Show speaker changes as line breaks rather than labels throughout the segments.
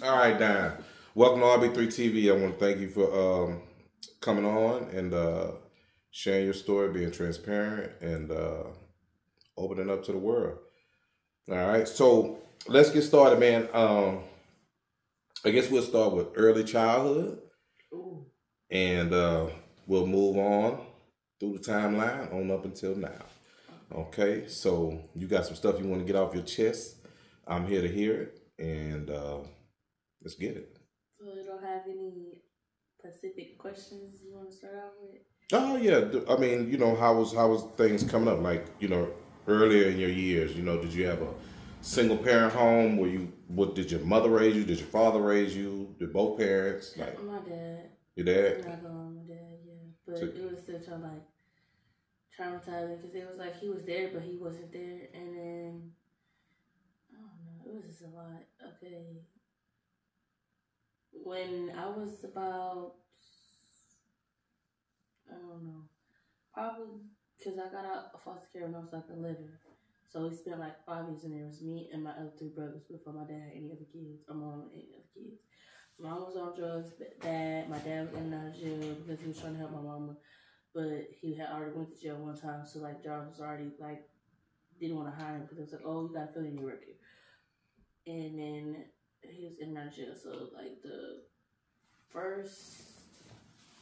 All right, Don. Welcome to RB3 TV. I want to thank you for coming on and sharing your story, being transparent, and opening up to the world. All right, so let's get started, man. I guess we'll start with early childhood,
Ooh.
and we'll move on through the timeline on up until now. Okay, so you got some stuff you want to get off your chest. I'm here to hear it, and let's get it.
So you don't have any specific questions you want to start out with?
Oh yeah, I mean, how was things coming up? Like, earlier in your years, did you have a single parent home? What did your mother raise you? Did your father raise you? Did both parents? Like
My dad.
your dad?
I'm not going with my dad, yeah. But
So,
it was such a traumatizing because it was like he was there, but he wasn't there, and then I don't know, it was just a lot. Okay, when I was about, I don't know, probably because I got out of foster care when I was like 11. So we spent like 5 years in there. It was me and my other three brothers before my dad had any other kids, or mom and any other kids. Mom was on drugs bad. My dad was in and out of jail because he was trying to help my mama. But he had already went to jail one time. So like Jarvis was already like, didn't want to hire him because it was like, oh, you got a felony record. And then he was in and out of jail. So like the first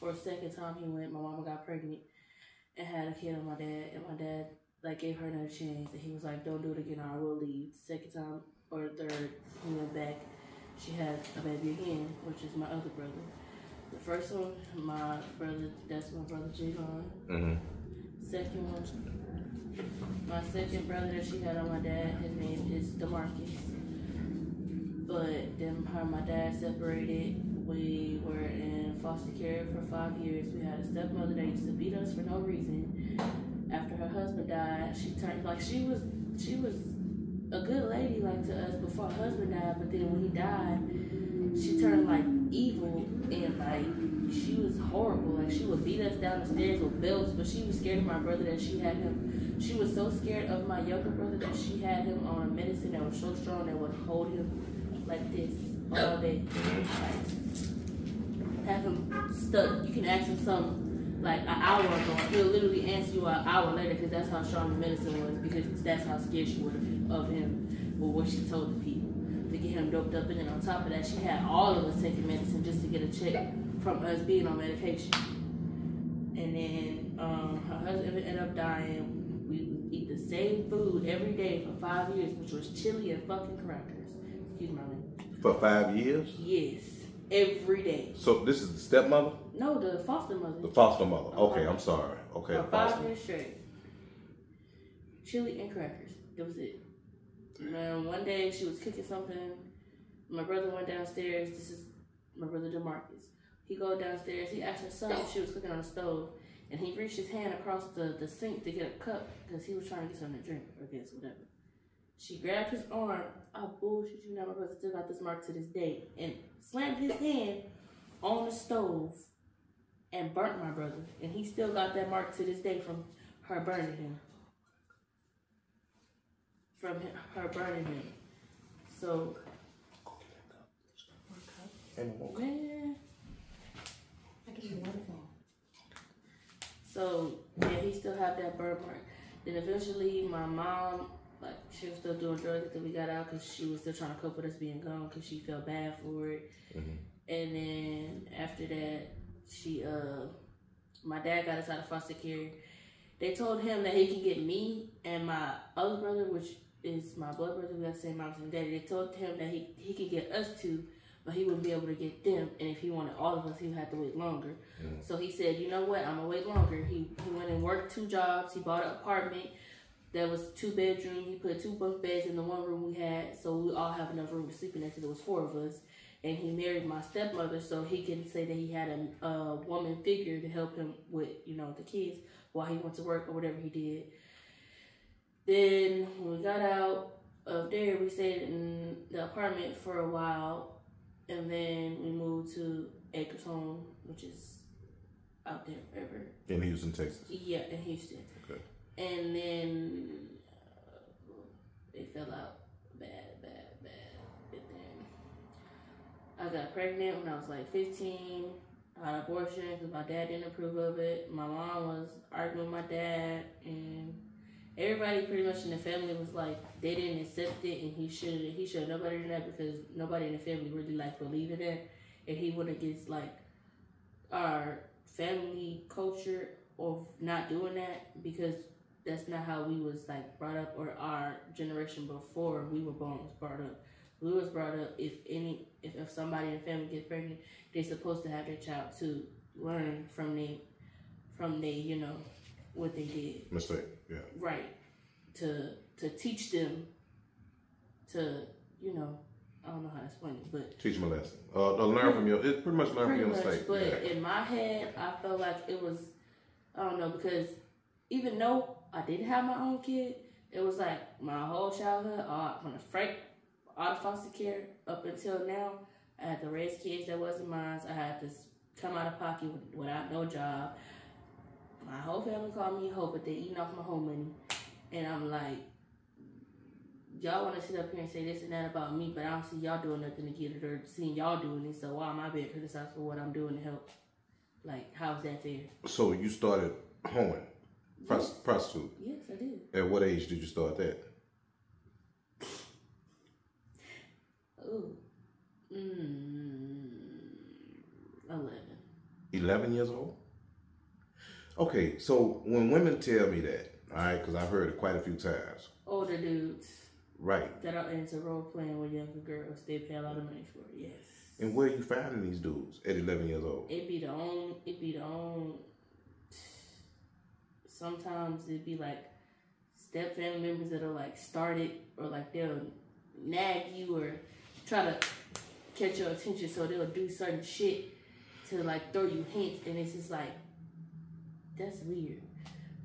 or second time he went, my mama got pregnant and had a kid on my dad. And my dad like gave her another chance, and he was like, "Don't do it again, or I will leave." Second time or third, he went back. She had a baby again, which is my other brother. The first one, my brother, that's my brother Javon.
mm-hmm.
Second one, my second brother that she had on my dad, his name is Demarcus. But then her and my dad separated. We were in foster care for 5 years. We had a stepmother that used to beat us for no reason. After her husband died, she turned like she was a good lady like to us before her husband died, but then when he died, she turned like evil and like she was horrible. Like she would beat us down the stairs with belts, but she was scared of my brother that she had him. She was so scared of my younger brother that she had him on a medicine that was so strong that would hold him like this all day. Like have him stuck. You can ask him something like an hour ago, he'll literally answer you an hour later because that's how strong the medicine was, because that's how scared she was of him or what she told the people to get him doped up. And then on top of that, she had all of us taking medicine just to get a check from us being on medication. And then her husband ended up dying. We would eat the same food every day for 5 years, which was chili and fucking crackers. Excuse my language.
For 5 years?
Yes. Every day.
So this is the stepmother?
No, the foster mother.
The foster mother. Okay, I'm sorry. Okay.
For 5 years straight. Chili and crackers. That was it. And one day she was cooking something. My brother went downstairs. This is my brother DeMarcus. He go downstairs. He asked her something. She was cooking on the stove. And he reached his hand across the sink to get a cup because he was trying to get something to drink or guess whatever. She grabbed his arm. I bullshit you now. My brother still got this mark to this day. And slammed his hand on the stove and burnt my brother. And he still got that mark to this day from her burning him. Her burning him. So, man, I can do one thing. So, yeah, he still have that burn mark. Then eventually, my mom, like, she was still doing drugs until we got out because she was still trying to cope with us being gone because she felt bad for it. Mm-hmm. And then after that, my dad got us out of foster care. They told him that he can get me and my other brother, which is my blood brother, we got the same moms and daddy. They told him that he could get us two, but he wouldn't be able to get them. And if he wanted all of us, he would have to wait longer. Mm-hmm. So he said, you know what, I'm going to wait longer. He went and worked 2 jobs. He bought an apartment that was 2 bedrooms. He put 2 bunk beds in the one room we had, so we all have enough room to sleep in there because there was 4 of us. And he married my stepmother, so he can say that he had a woman figure to help him with, the kids while he went to work or whatever he did. Then when we got out of there, we stayed in the apartment for a while, and then we moved to Acres Home, which is out there forever.
In Houston, Texas.
Yeah, in Houston.
Okay.
And then they fell out bad. And then I got pregnant when I was like 15. I had an abortion because my dad didn't approve of it. My mom was arguing with my dad, and everybody pretty much in the family was like they didn't accept it, and he should have nobody did that because nobody in the family really like believed in it, and he went against like our family culture of not doing that because that's not how we was like brought up, or our generation before we were born was brought up. We was brought up if somebody in the family gets pregnant, they're supposed to have their child to learn from they what they did.
Mistake, yeah.
Right. To teach them to, I don't know how to explain it, but
teach them a lesson. Learn from your. It's pretty much learn from your mistake.
But in my head, I felt like it was, I don't know, because even though I didn't have my own kid, it was like my whole childhood, from all the foster care up until now, I had to raise kids that wasn't mine. I had to come out of pocket without no job. My whole family called me a hoe, but they eating off my home money. And I'm like, y'all want to sit up here and say this and that about me, but I don't see y'all doing nothing to get it or seeing y'all doing it. So why am I being criticized for what I'm doing to help? Like, how is that fair?
So you started hoeing, prostitute?
Yes, I did.
At what age did you start that?
Ooh. 11.
11 years old? Okay, so when women tell me that, all right, because I've heard it quite a few times.
Older dudes.
Right.
That are into role playing with younger girls, they pay a lot of money for it, yes.
And where are you finding these dudes at 11 years old?
It be the own. Sometimes it'd be like step family members that'll like start it, or like they'll nag you or try to catch your attention, so they'll do certain shit to like throw you hints, and it's just like, that's weird.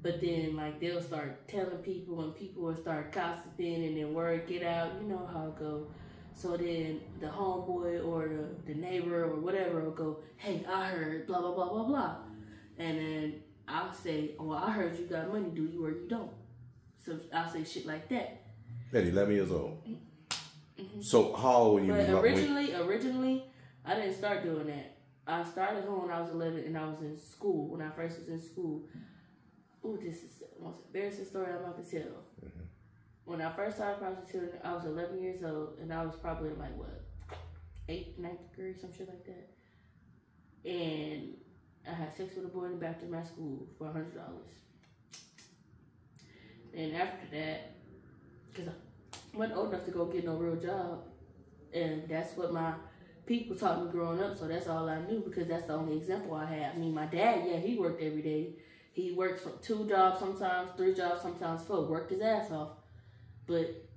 But then like they'll start telling people, and people will start gossiping, and then word get out. You know how it go. So then the homeboy or the neighbor or whatever will go, hey, I heard blah blah blah blah blah, and then I'll say, well, I heard you got money, do you or you don't? So I'll say shit like that.
At 11 years old. Mm-hmm. So how old were you?
But originally, I didn't start doing that. I started home when I was 11 and I was in school. When I first was in school. Oh, this is the most embarrassing story I'm about to tell. Mm-hmm. When I first started prostituting, I was 11 years old, and I was probably like, 8th, 9th grade, some shit like that. And I had sex with a boy in the bathroom at school for $100. And after that, because I wasn't old enough to go get no real job, and that's what my people taught me growing up, so that's all I knew, because that's the only example I had. I mean, my dad, yeah, he worked every day. He worked from 2 jobs sometimes, 3 jobs sometimes, 4, worked his ass off. But,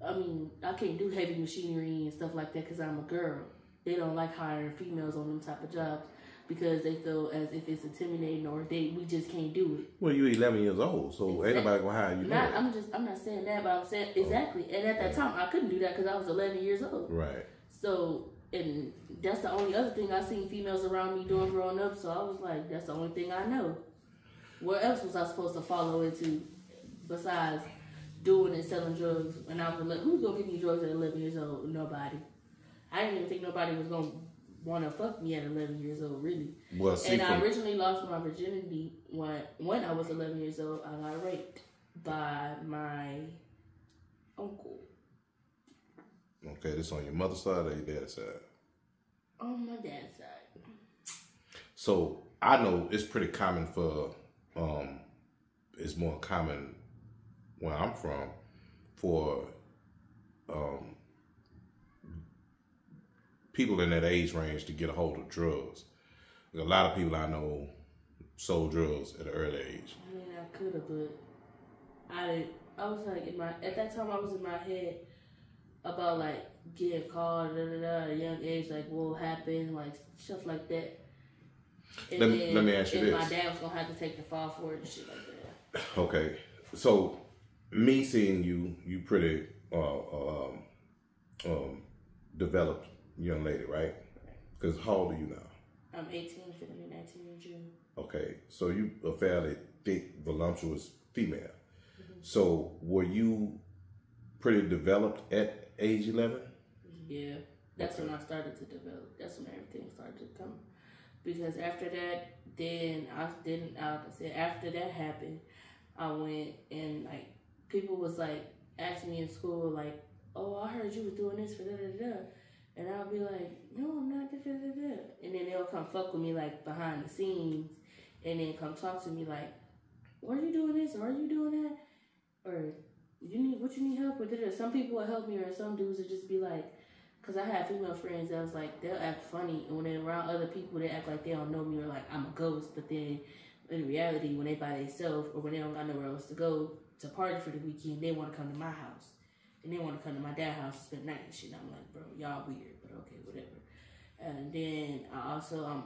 I mean, I can't do heavy machinery and stuff like that because I'm a girl. They don't like hiring females on them type of jobs because they feel as if it's intimidating, or we just can't do it.
Well, you're 11 years old, so ain't nobody gonna hire you.
I'm not saying that, but I'm saying exactly. And at that time, I couldn't do that because I was 11 years old.
Right.
So, and that's the only other thing I seen females around me doing growing up. So I was like, that's the only thing I know. What else was I supposed to follow into besides doing and selling drugs? And I was like, who's gonna give me drugs at 11 years old? Nobody. I didn't even think nobody was gonna want to fuck me at 11 years old, really.
Well,
and I originally lost my virginity when I was 11 years old. I got raped by my uncle.
Okay, this on your mother's side or your dad's side?
On my dad's side.
So I know it's pretty common for, it's more common where I'm from for people in that age range to get a hold of drugs. A lot of people I know sold drugs at an early age.
I mean, I could have, but I was like at that time I was in my head about like getting called at a young age, like what will happen, like stuff like that. And
let me ask you this.
My dad was gonna have to take the fall for it and shit like that.
Okay, so me seeing you pretty developed young lady, right? Because how old are you now?
I'm 18, finna be 19 in June.
Okay, so you a fairly thick, voluptuous female. Mm-hmm. So were you pretty developed at age 11?
Yeah. That's when I started to develop. That's when everything started to come. Because after that, after that happened, I went and like people was like asking me in school like, oh, I heard you was doing this for da da da, and I'll be like, no, I'm not da da da da, and then they'll come fuck with me like behind the scenes, and then come talk to me like, why are you doing this or are you doing that, or what you need help with? Some people will help me, or some dudes will just be like, because I have female friends that was like, they'll act funny, and when they're around other people, they act like they don't know me or like I'm a ghost, but then in reality, when they by themselves or when they don't got nowhere else to go to party for the weekend, they want to come to my house. And they want to come to my dad's house and spend the night and shit. And I'm like, bro, y'all weird, but okay, whatever. And then I also,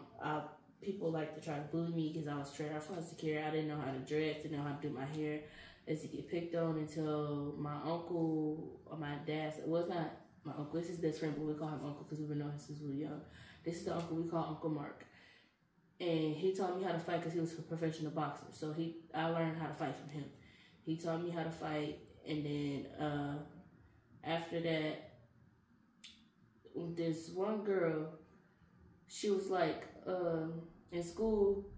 people like to try to bully me because I was straight out foster care. I didn't know how to dress, didn't know how to do my hair. I used to get picked on until my uncle or my dad, well, it's not my uncle, it's his best friend, but we call him uncle because we've been knowing him since we were young. This is the uncle we call Uncle Mark. And he taught me how to fight because he was a professional boxer. So I learned how to fight from him. He taught me how to fight, and then after that, this one girl, she was like in school,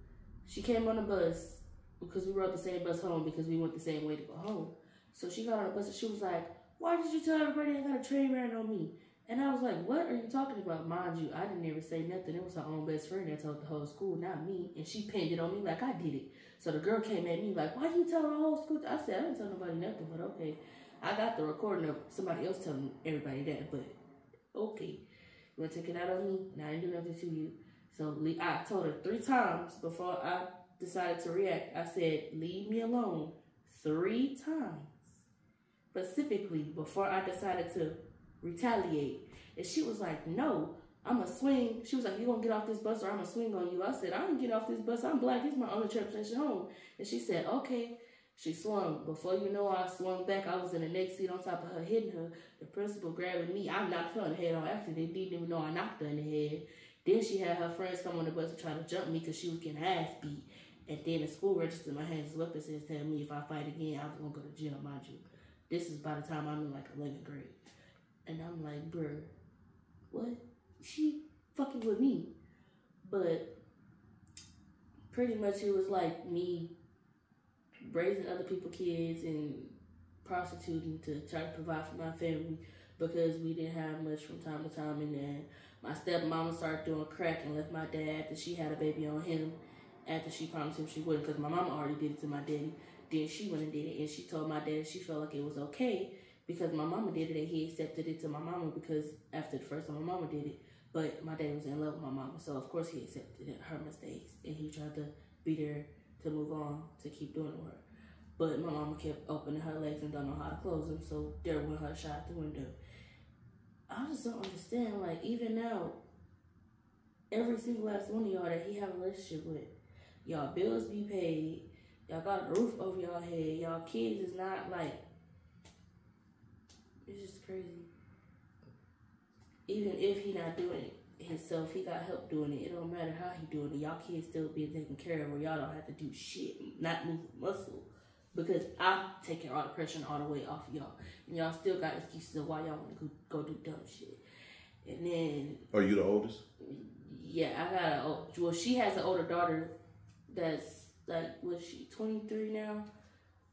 she came on the bus because we rode the same bus home because we went the same way to go home. So she got on the bus and she was like, why did you tell everybody I got a train ran on me? And I was like, what are you talking about? Mind you, I didn't ever say nothing. It was her own best friend that told the whole school, not me. And she pinned it on me like I did it. So the girl came at me like, why you tell the whole school? I said, I didn't tell nobody nothing, but okay. I got the recording of somebody else telling everybody that, but okay. You want to take it out on me? And I didn't do nothing to you. So I told her 3 times before I decided to react. I said, leave me alone 3 times. Specifically before I decided to retaliate. And she was like, no, I'm going to swing. She was like, you going to get off this bus or I'm going to swing on you. I said, I didn't get off this bus. I'm black. This is my only transportation home. And she said, okay. She swung. Before you know, I swung back. I was in the next seat on top of her, hitting her. The principal grabbing me. I knocked her in the head on accident. They didn't even know I knocked her in the head. Then she had her friends come on the bus and try to jump me because she was getting ass beat. And then the school register, my hands up and says, tell me if I fight again, I was going to go to jail, mind you. This is by the time I'm in like 11th grade. And I'm like, bruh, what? She fucking with me. But pretty much it was like me raising other people's kids and prostituting to try to provide for my family because we didn't have much from time to time. And then my stepmama started doing crack and left my dad after she had a baby on him after she promised him she wouldn't, because my mama already did it to my daddy. Then she went and did it, and she told my dad she felt like it was okay because my mama did it and he accepted it to my mama because after the first time my mama did it, but my dad was in love with my mama, so of course he accepted her mistakes and he tried to be there to move on, to keep doing it with her. But my mama kept opening her legs and don't know how to close them, so there went her shot out the window. I just don't understand, like, even now, every single last one of y'all that he have a relationship with, y'all bills be paid, y'all got a roof over y'all head, y'all kids is not, like, it's just crazy. Even if he not doing it himself, he got help doing it. It don't matter how he doing it. Y'all kids still being taken care of where y'all don't have to do shit, not move a muscle. Because I'm taking all the pressure all the way off of y'all. And y'all still got excuses of why y'all want to go do dumb shit. And then...
Are you the oldest?
Yeah, well, she has an older daughter that's, like, was she 23 now?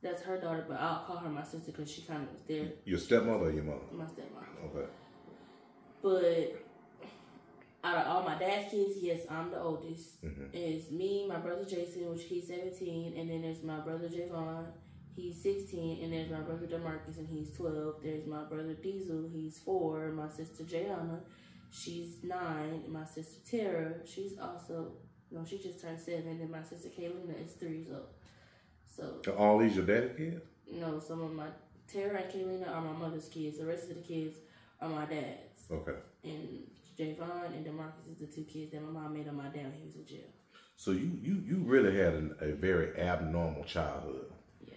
That's her daughter, but I'll call her my sister because she kind of was there.
Your stepmother or your mother?
My stepmother.
Okay.
But out of all my dad's kids, yes, I'm the oldest.
Mm-hmm.
It's me, my brother Jason, which he's 17, and then there's my brother Javon, he's 16, and there's my brother DeMarcus, and he's 12. There's my brother Diesel, he's 4. My sister Jayana, she's 9. My sister Tara, she's also, no, she just turned 7, and my sister Kaylina is 3 years old. So
are all these your daddy kids?
No, some of my Tara and Kaylina are my mother's kids. The rest of the kids are my dad's.
Okay.
And Javon and DeMarcus is the 2 kids that my mom made on my dad when he was in jail.
So you really had a very abnormal childhood.
Yeah.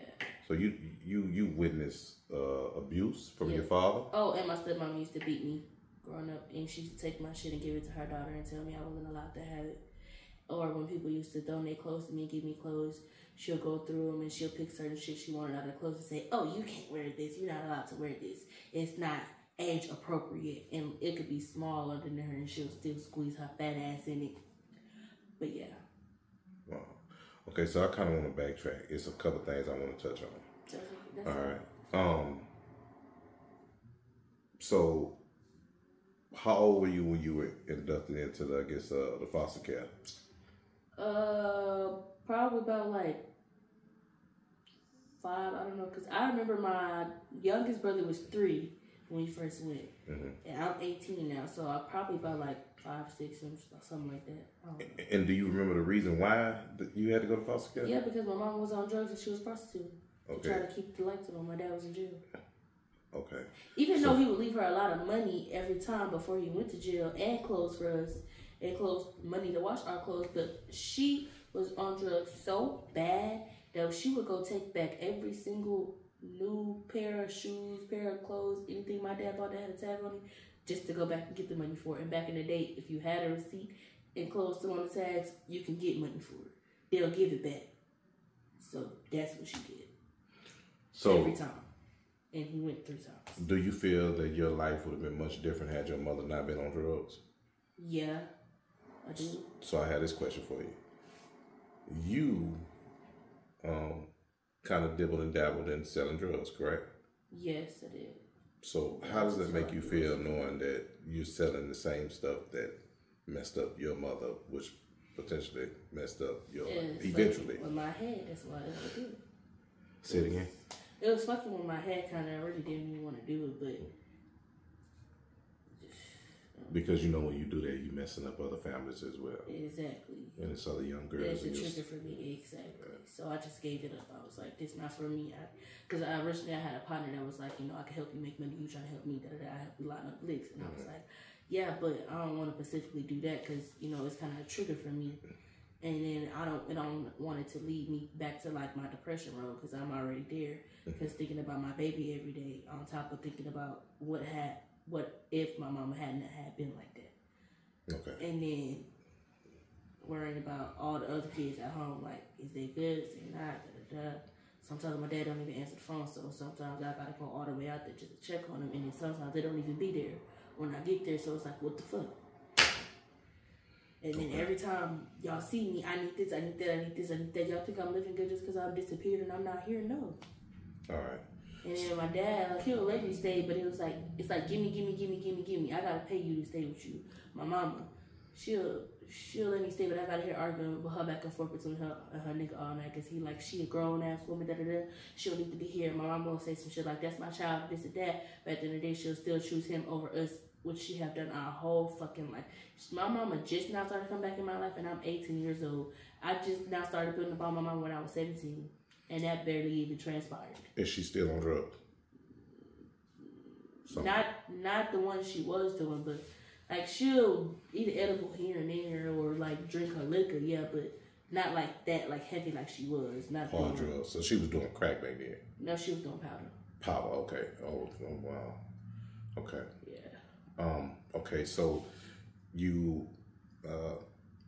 So you witnessed abuse from your father?
Oh, and my stepmom used to beat me growing up, and she used to take my shit and give it to her daughter and tell me I wasn't allowed to have it. Or when people used to donate clothes to me and give me clothes, she'll go through them and she'll pick certain shit she wanted out of the clothes and say, oh, you can't wear this. You're not allowed to wear this. It's not age appropriate, and it could be smaller than her, and she'll still squeeze her fat ass in it. But yeah.
Wow. Okay, so I kind of want to backtrack. It's a couple things I want to touch on. All right. So, how old were you when you were inducted into the, I guess, the foster care?
Probably about like 5. I don't know, cause I remember my youngest brother was 3 when he first went, and I'm 18 now, so I probably about like 5, 6, something like that.
And do you remember the reason why you had to go to foster care?
Yeah, because my mom was on drugs and she was prostituting.
Okay.
Trying to keep the lights on. My dad was in jail.
Okay.
Even though he would leave her a lot of money every time before he went to jail, and clothes for us, and money to wash our clothes, but she was on drugs so bad that she would go take back every single new pair of shoes, pair of clothes, anything my dad bought that had a tag on it, just to go back and get the money for it. And back in the day, if you had a receipt and clothes still on the tags, you can get money for it. They'll give it back. So that's what she did. So every time. And he went 3 times.
Do you feel that your life would have been much different had your mother not been on drugs?
Yeah, I do.
So I had this question for you. You kind of dibbled and dabbled in selling drugs, correct?
Yes, I did.
So how does it make you feel knowing that you're selling the same stuff that messed up your mother, which potentially messed up your life eventually?
With my head, that's why I never did it.
Say it again?
It was fucking with my head, kind of. I really didn't even want to do it, but...
Because you know when you do that, you're messing up other families as well.
Exactly.
And it's other young girls.
That's a trigger for me, exactly. Yeah. So I just gave it up. I was like, this not for me. Because originally I had a partner that was like, I can help you make money. You trying to help me. I help you line up licks. And I was like, yeah, but I don't want to specifically do that because, it's kind of a trigger for me. And then I don't want it to lead me back to like my depression road because I'm already there. Because thinking about my baby every day on top of thinking about what if my mama hadn't been like that.
Okay.
And then worrying about all the other kids at home, like, is they good, is they not, Sometimes my dad don't even answer the phone, so sometimes I gotta go all the way out there just to check on them, and then sometimes they don't even be there when I get there, so it's like, what the fuck? And then every time y'all see me, I need this, I need that, I need this, I need that. Y'all think I'm living good just because I've disappeared and I'm not here? No.
All right.
And then my dad, like, he'll let me stay, but it's like, gimme. I gotta pay you to stay with you. My mama, she'll let me stay, but I gotta hear arguing with her back and forth between her and her nigga all night, cause she a grown ass woman, She don't need to be here. My mama will say some shit like, that's my child, this and that. But at the end of the day, she'll still choose him over us, which she have done our whole fucking life. My mama just now started to come back in my life, and I'm 18 years old. I just now started building upon my mama when I was 17. And that barely even transpired.
Is she still on drugs?
Not the one she was doing, but like she'll eat edible here and there or like drink her liquor, yeah, but not like that, like heavy like she was. Not
hard drugs. So she was doing crack back then?
No, she was doing powder.
Powder, okay. Oh wow. Okay.
Yeah.
Okay, so you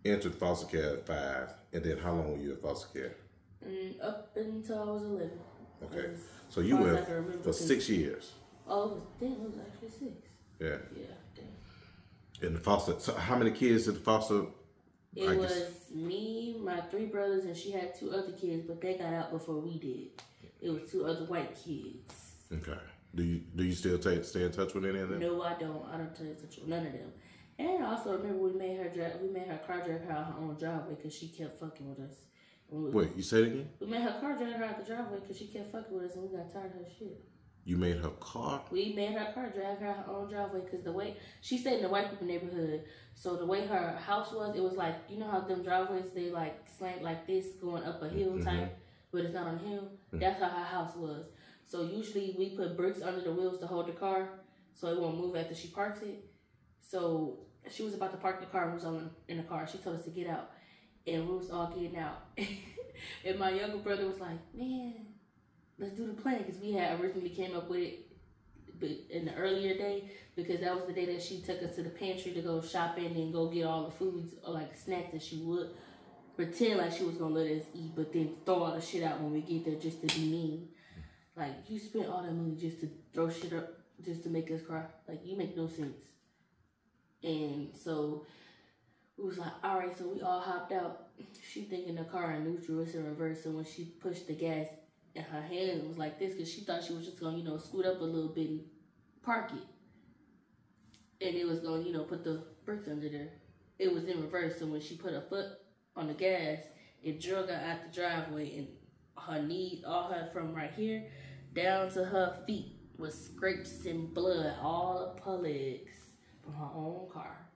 entered foster care at 5, and then how long were you at foster care?
Up until I was 11.
Okay. So you went for 6 years.
Oh, it was actually 6.
Yeah.
Yeah, damn.
In the foster, so how many kids did the foster?
It was me, my 3 brothers, and she had 2 other kids, but they got out before we did. It was 2 other white kids.
Okay. Do you still stay in touch with any of them?
No, I don't. I don't stay in touch with none of them. And I also remember we made her car drive her out her own driveway because she kept fucking with us.
Wait, you say it again?
We made her car drive her out the driveway because she kept fucking with us, and we got tired of her shit.
You made her car?
We made her car drive her own driveway because the way she stayed in the white people neighborhood, so the way her house was, it was like, you know how them driveways, they like slant like this going up a hill type, but it's not on a hill. That's how her house was. So usually we put bricks under the wheels to hold the car so it won't move after she parks it. So she was about to park the car and we was all in the car. She told us to get out. And we was all getting out. And my younger brother was like, man, let's do the plan. Because we had originally came up with it but in the earlier day. Because that was the day that she took us to the pantry to go shopping and go get all the foods or like snacks that she would. Pretend like she was going to let us eat. But then throw all the shit out when we get there just to be mean. Like, you spent all that money just to throw shit up just to make us cry. Like, you make no sense. And so we was like, all right, so we all hopped out. She thinking the car in neutral, it's in reverse. So when she pushed the gas, and her hand was like this, because she thought she was just going to, scoot up a little bit and park it. And it was going to, put the brakes under there. It was in reverse. So when she put her foot on the gas, it drug her out the driveway, and her knee, all her from right here down to her feet was scrapes and blood all up her legs from her own car.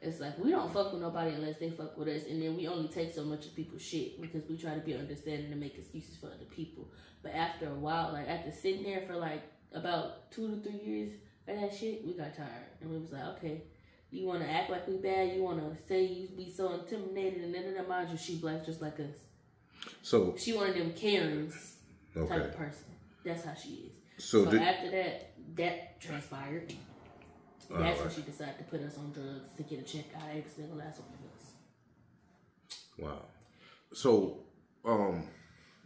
It's like, we don't fuck with nobody unless they fuck with us, and then we only take so much of people's shit because we try to be understanding and make excuses for other people. But after a while, like after sitting there for like about 2 to 3 years of that shit, we got tired, and we was like, okay, you want to act like we bad, you want to say you be so intimidated, and then mind you, she black just like us. So she one of them Karens type of person. That's how she is. So after that transpired. That's when she decided to put us on drugs to get a check out of every single last one of us. Wow.
So,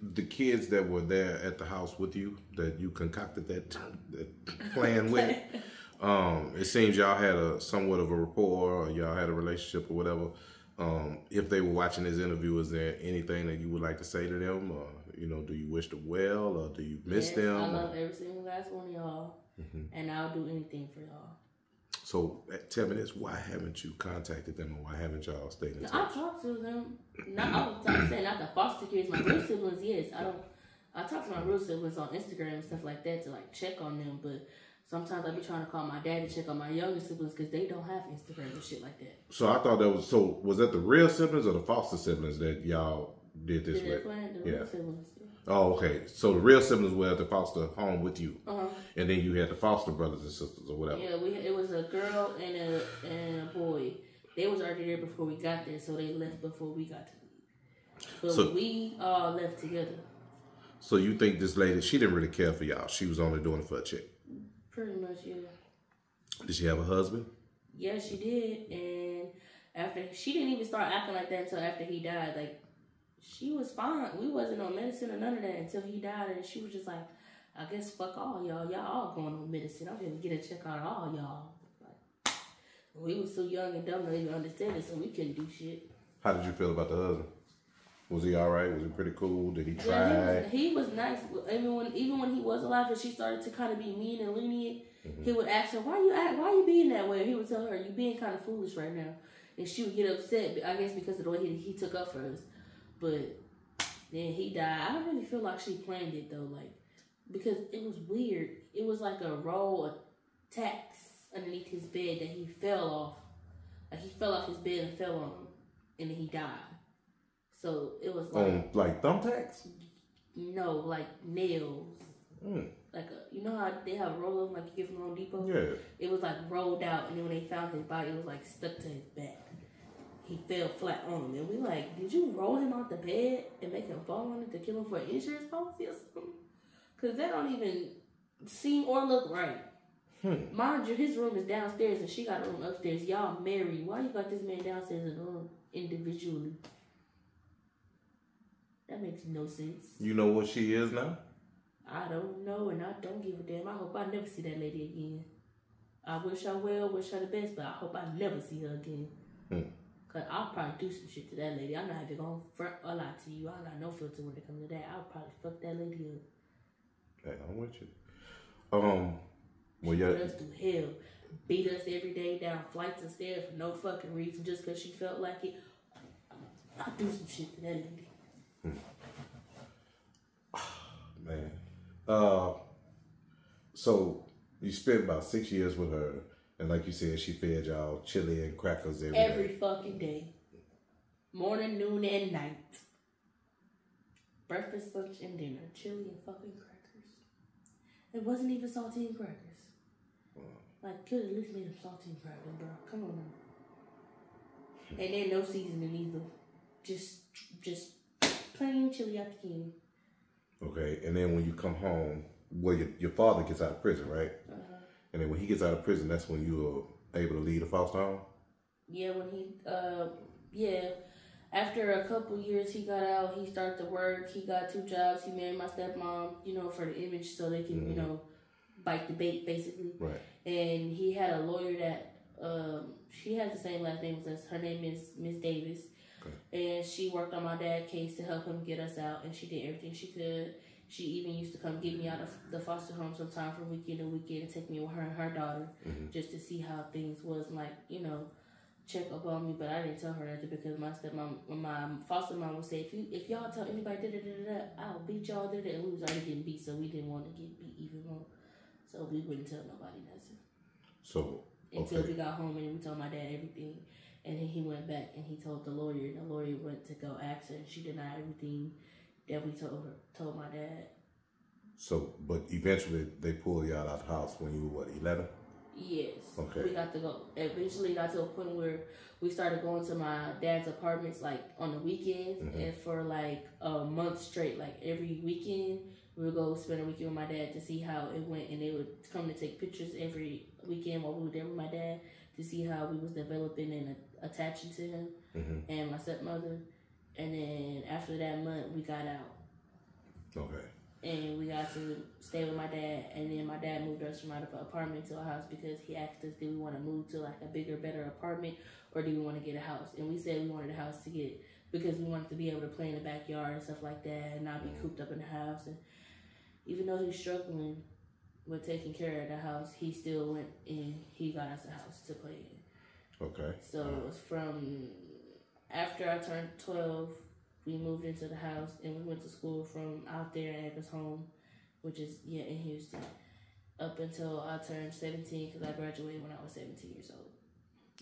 the kids that were there at the house with you, that you concocted that plan with, it seems y'all had a somewhat of a rapport, or y'all had a relationship or whatever. If they were watching this interview, is there anything that you would like to say to them? Or, do you wish them well, or do you miss them?
I love every single last one of y'all, and I'll do anything for y'all.
So tell me this: why haven't you contacted them, or why haven't y'all stayed in touch?
I talk to them. Not the foster kids. My real siblings, yes. I talk to my real siblings on Instagram and stuff like that to like check on them. But sometimes I be trying to call my dad to check on my younger siblings because they don't have Instagram and shit like that.
So I thought that was was that the real siblings or the foster siblings that y'all did this with?
The real siblings. Yeah.
Oh, okay. So the real siblings were at the foster home with you, and then you had the foster brothers and sisters or whatever.
Yeah, it was a girl and a boy. They was already there before we got there, so they left before we got to leave. But we all left together.
So you think this lady, she didn't really care for y'all? She was only doing it for a chick?
Pretty much, yeah.
Did she have a husband?
Yeah, she did. And after, she didn't even start acting like that until after he died. Like, she was fine. We wasn't on medicine or none of that until he died. And she was just like, I guess fuck all y'all. Y'all all going on medicine. I'm going to get a check out of all y'all. Like, we was so young and dumb to even understand it, so we couldn't do shit.
How did you feel about the husband? Was he all right? Was he pretty cool? Did he try?
Yeah, he was nice. Even when he was alive and she started to kind of be mean and lenient, he would ask her, why you being that way? He would tell her, you being kind of foolish right now. And she would get upset, I guess because of the way he took up for us. But then he died. I don't really feel like she planned it though, like, because it was weird. It was like a roll of tacks underneath his bed that he fell off. Like he fell off his bed and fell on him, and then he died. So it was
like thumbtacks?
No, like nails. Like you know how they have roll up like you get from Home Depot?
Yeah.
It was like rolled out, and then when they found his body, it was like stuck to his back. He fell flat on him, and we like, did you roll him out the bed and make him fall on it to kill him for an insurance policy or something? Because that don't even seem or look right. Mind you, his room is downstairs and she got a room upstairs. Y'all married. Why you got this man downstairs in the room individually? That makes no sense.
You know what she is now?
I don't know, and I don't give a damn. I hope I never see that lady again. I wish her well, wish her the best, but I hope I never see her again. Because I'll probably do some shit to that lady. I'm not even going to front or lie to you. I got no filter when it comes to that. I'll probably fuck that lady up.
Hey, I'm with you.
She put us through hell. Beat us every day down flights of stairs for no fucking reason, just because she felt like it. I'll do some shit to that lady.
Man. So you spent about 6 years with her, and like you said, she fed y'all chili and crackers every day.
Fucking day. Morning, noon, and night. Breakfast, lunch, and dinner. Chili and fucking crackers. It wasn't even saltine crackers. Like, could at least made them saltine crackers, bro. Come on now. And then no seasoning either. Just plain chili out the can.
Okay, and then when you come home, well, your father gets out of prison, right? And then when he gets out of prison, that's when you are able to leave the foster home?
Yeah, when he, after a couple years he got out, he started to work, he got 2 jobs, he married my stepmom, for the image so they can, bite the bait, basically.
Right.
And he had a lawyer that she has the same last name as us. Her name is Miss Davis. Okay. And she worked on my dad's case to help him get us out, and she did everything she could. She even used to come get me out of the foster home sometime from weekend to weekend and take me with her and her daughter just to see how things was, like, you know, check up on me. But I didn't tell her that because my foster mom would say, if y'all tell anybody I'll beat y'all, and we was already getting beat, so we didn't want to get beat even more. So we wouldn't tell nobody nothing.
So
until we got home, and we told my dad everything. And then he went back and he told the lawyer, and the lawyer went to go ask her, and she denied everything that we told my dad.
So, but eventually they pulled you out of the house when you were, what, 11?
Yes.
Okay.
We got to go. Eventually got to a point where we started going to my dad's apartments, like, on the weekends, and for, like, a month straight, like, every weekend, we would go spend a weekend with my dad to see how it went, and they would come to take pictures every weekend while we were there with my dad to see how we was developing and attaching to him and my stepmother. And then after that month, we got out. Okay. And we got to stay with my dad. And then my dad moved us from out of an apartment to a house because he asked us, did we want to move to like a bigger, better apartment, or do we want to get a house? And we said we wanted a house because we wanted to be able to play in the backyard and stuff like that and not be cooped up in the house. And even though he was struggling with taking care of the house, he still went and he got us a house to play in. Okay. So it was from after I turned 12, we moved into the house and we went to school from out there in Eggers Home, which is, in Houston, up until I turned 17 because I graduated when I was 17 years old.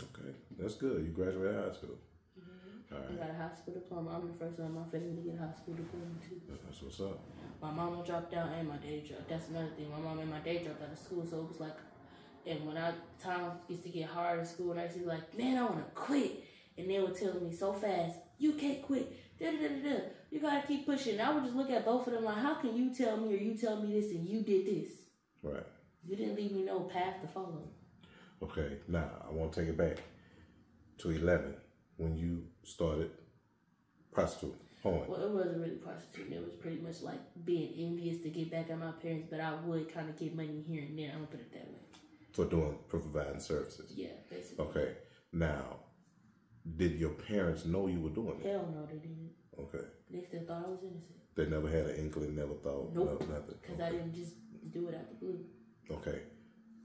Okay. That's good. You graduated high school. All right. I got a high school diploma. I'm the first one in my family to get a high school diploma, too. That's what's up. My mama dropped out and my daddy dropped. That's another thing. My mom and my dad dropped out of school, so it was like, and when time gets to get hard in school, and I used to be like, man, I want to quit. And they would tell me so fast, you can't quit. Da-da-da-da-da. You got to keep pushing. And I would just look at both of them like, how can you tell me or you tell me this and you did this? Right. You didn't leave me no path to follow. Okay, now I want to take it back to 11 when you started prostituting. Well, it wasn't really prostituting. It was pretty much like being envious to get back at my parents, but I would kind of get money here and there. I'm going to put it that way. For providing services? Yeah, basically. Okay. Now, did your parents know you were doing it? Hell no, they didn't. Okay. They still thought I was innocent. They never had an inkling, never thought? Nope. Nothing? Because I didn't just do it out the blue. Okay.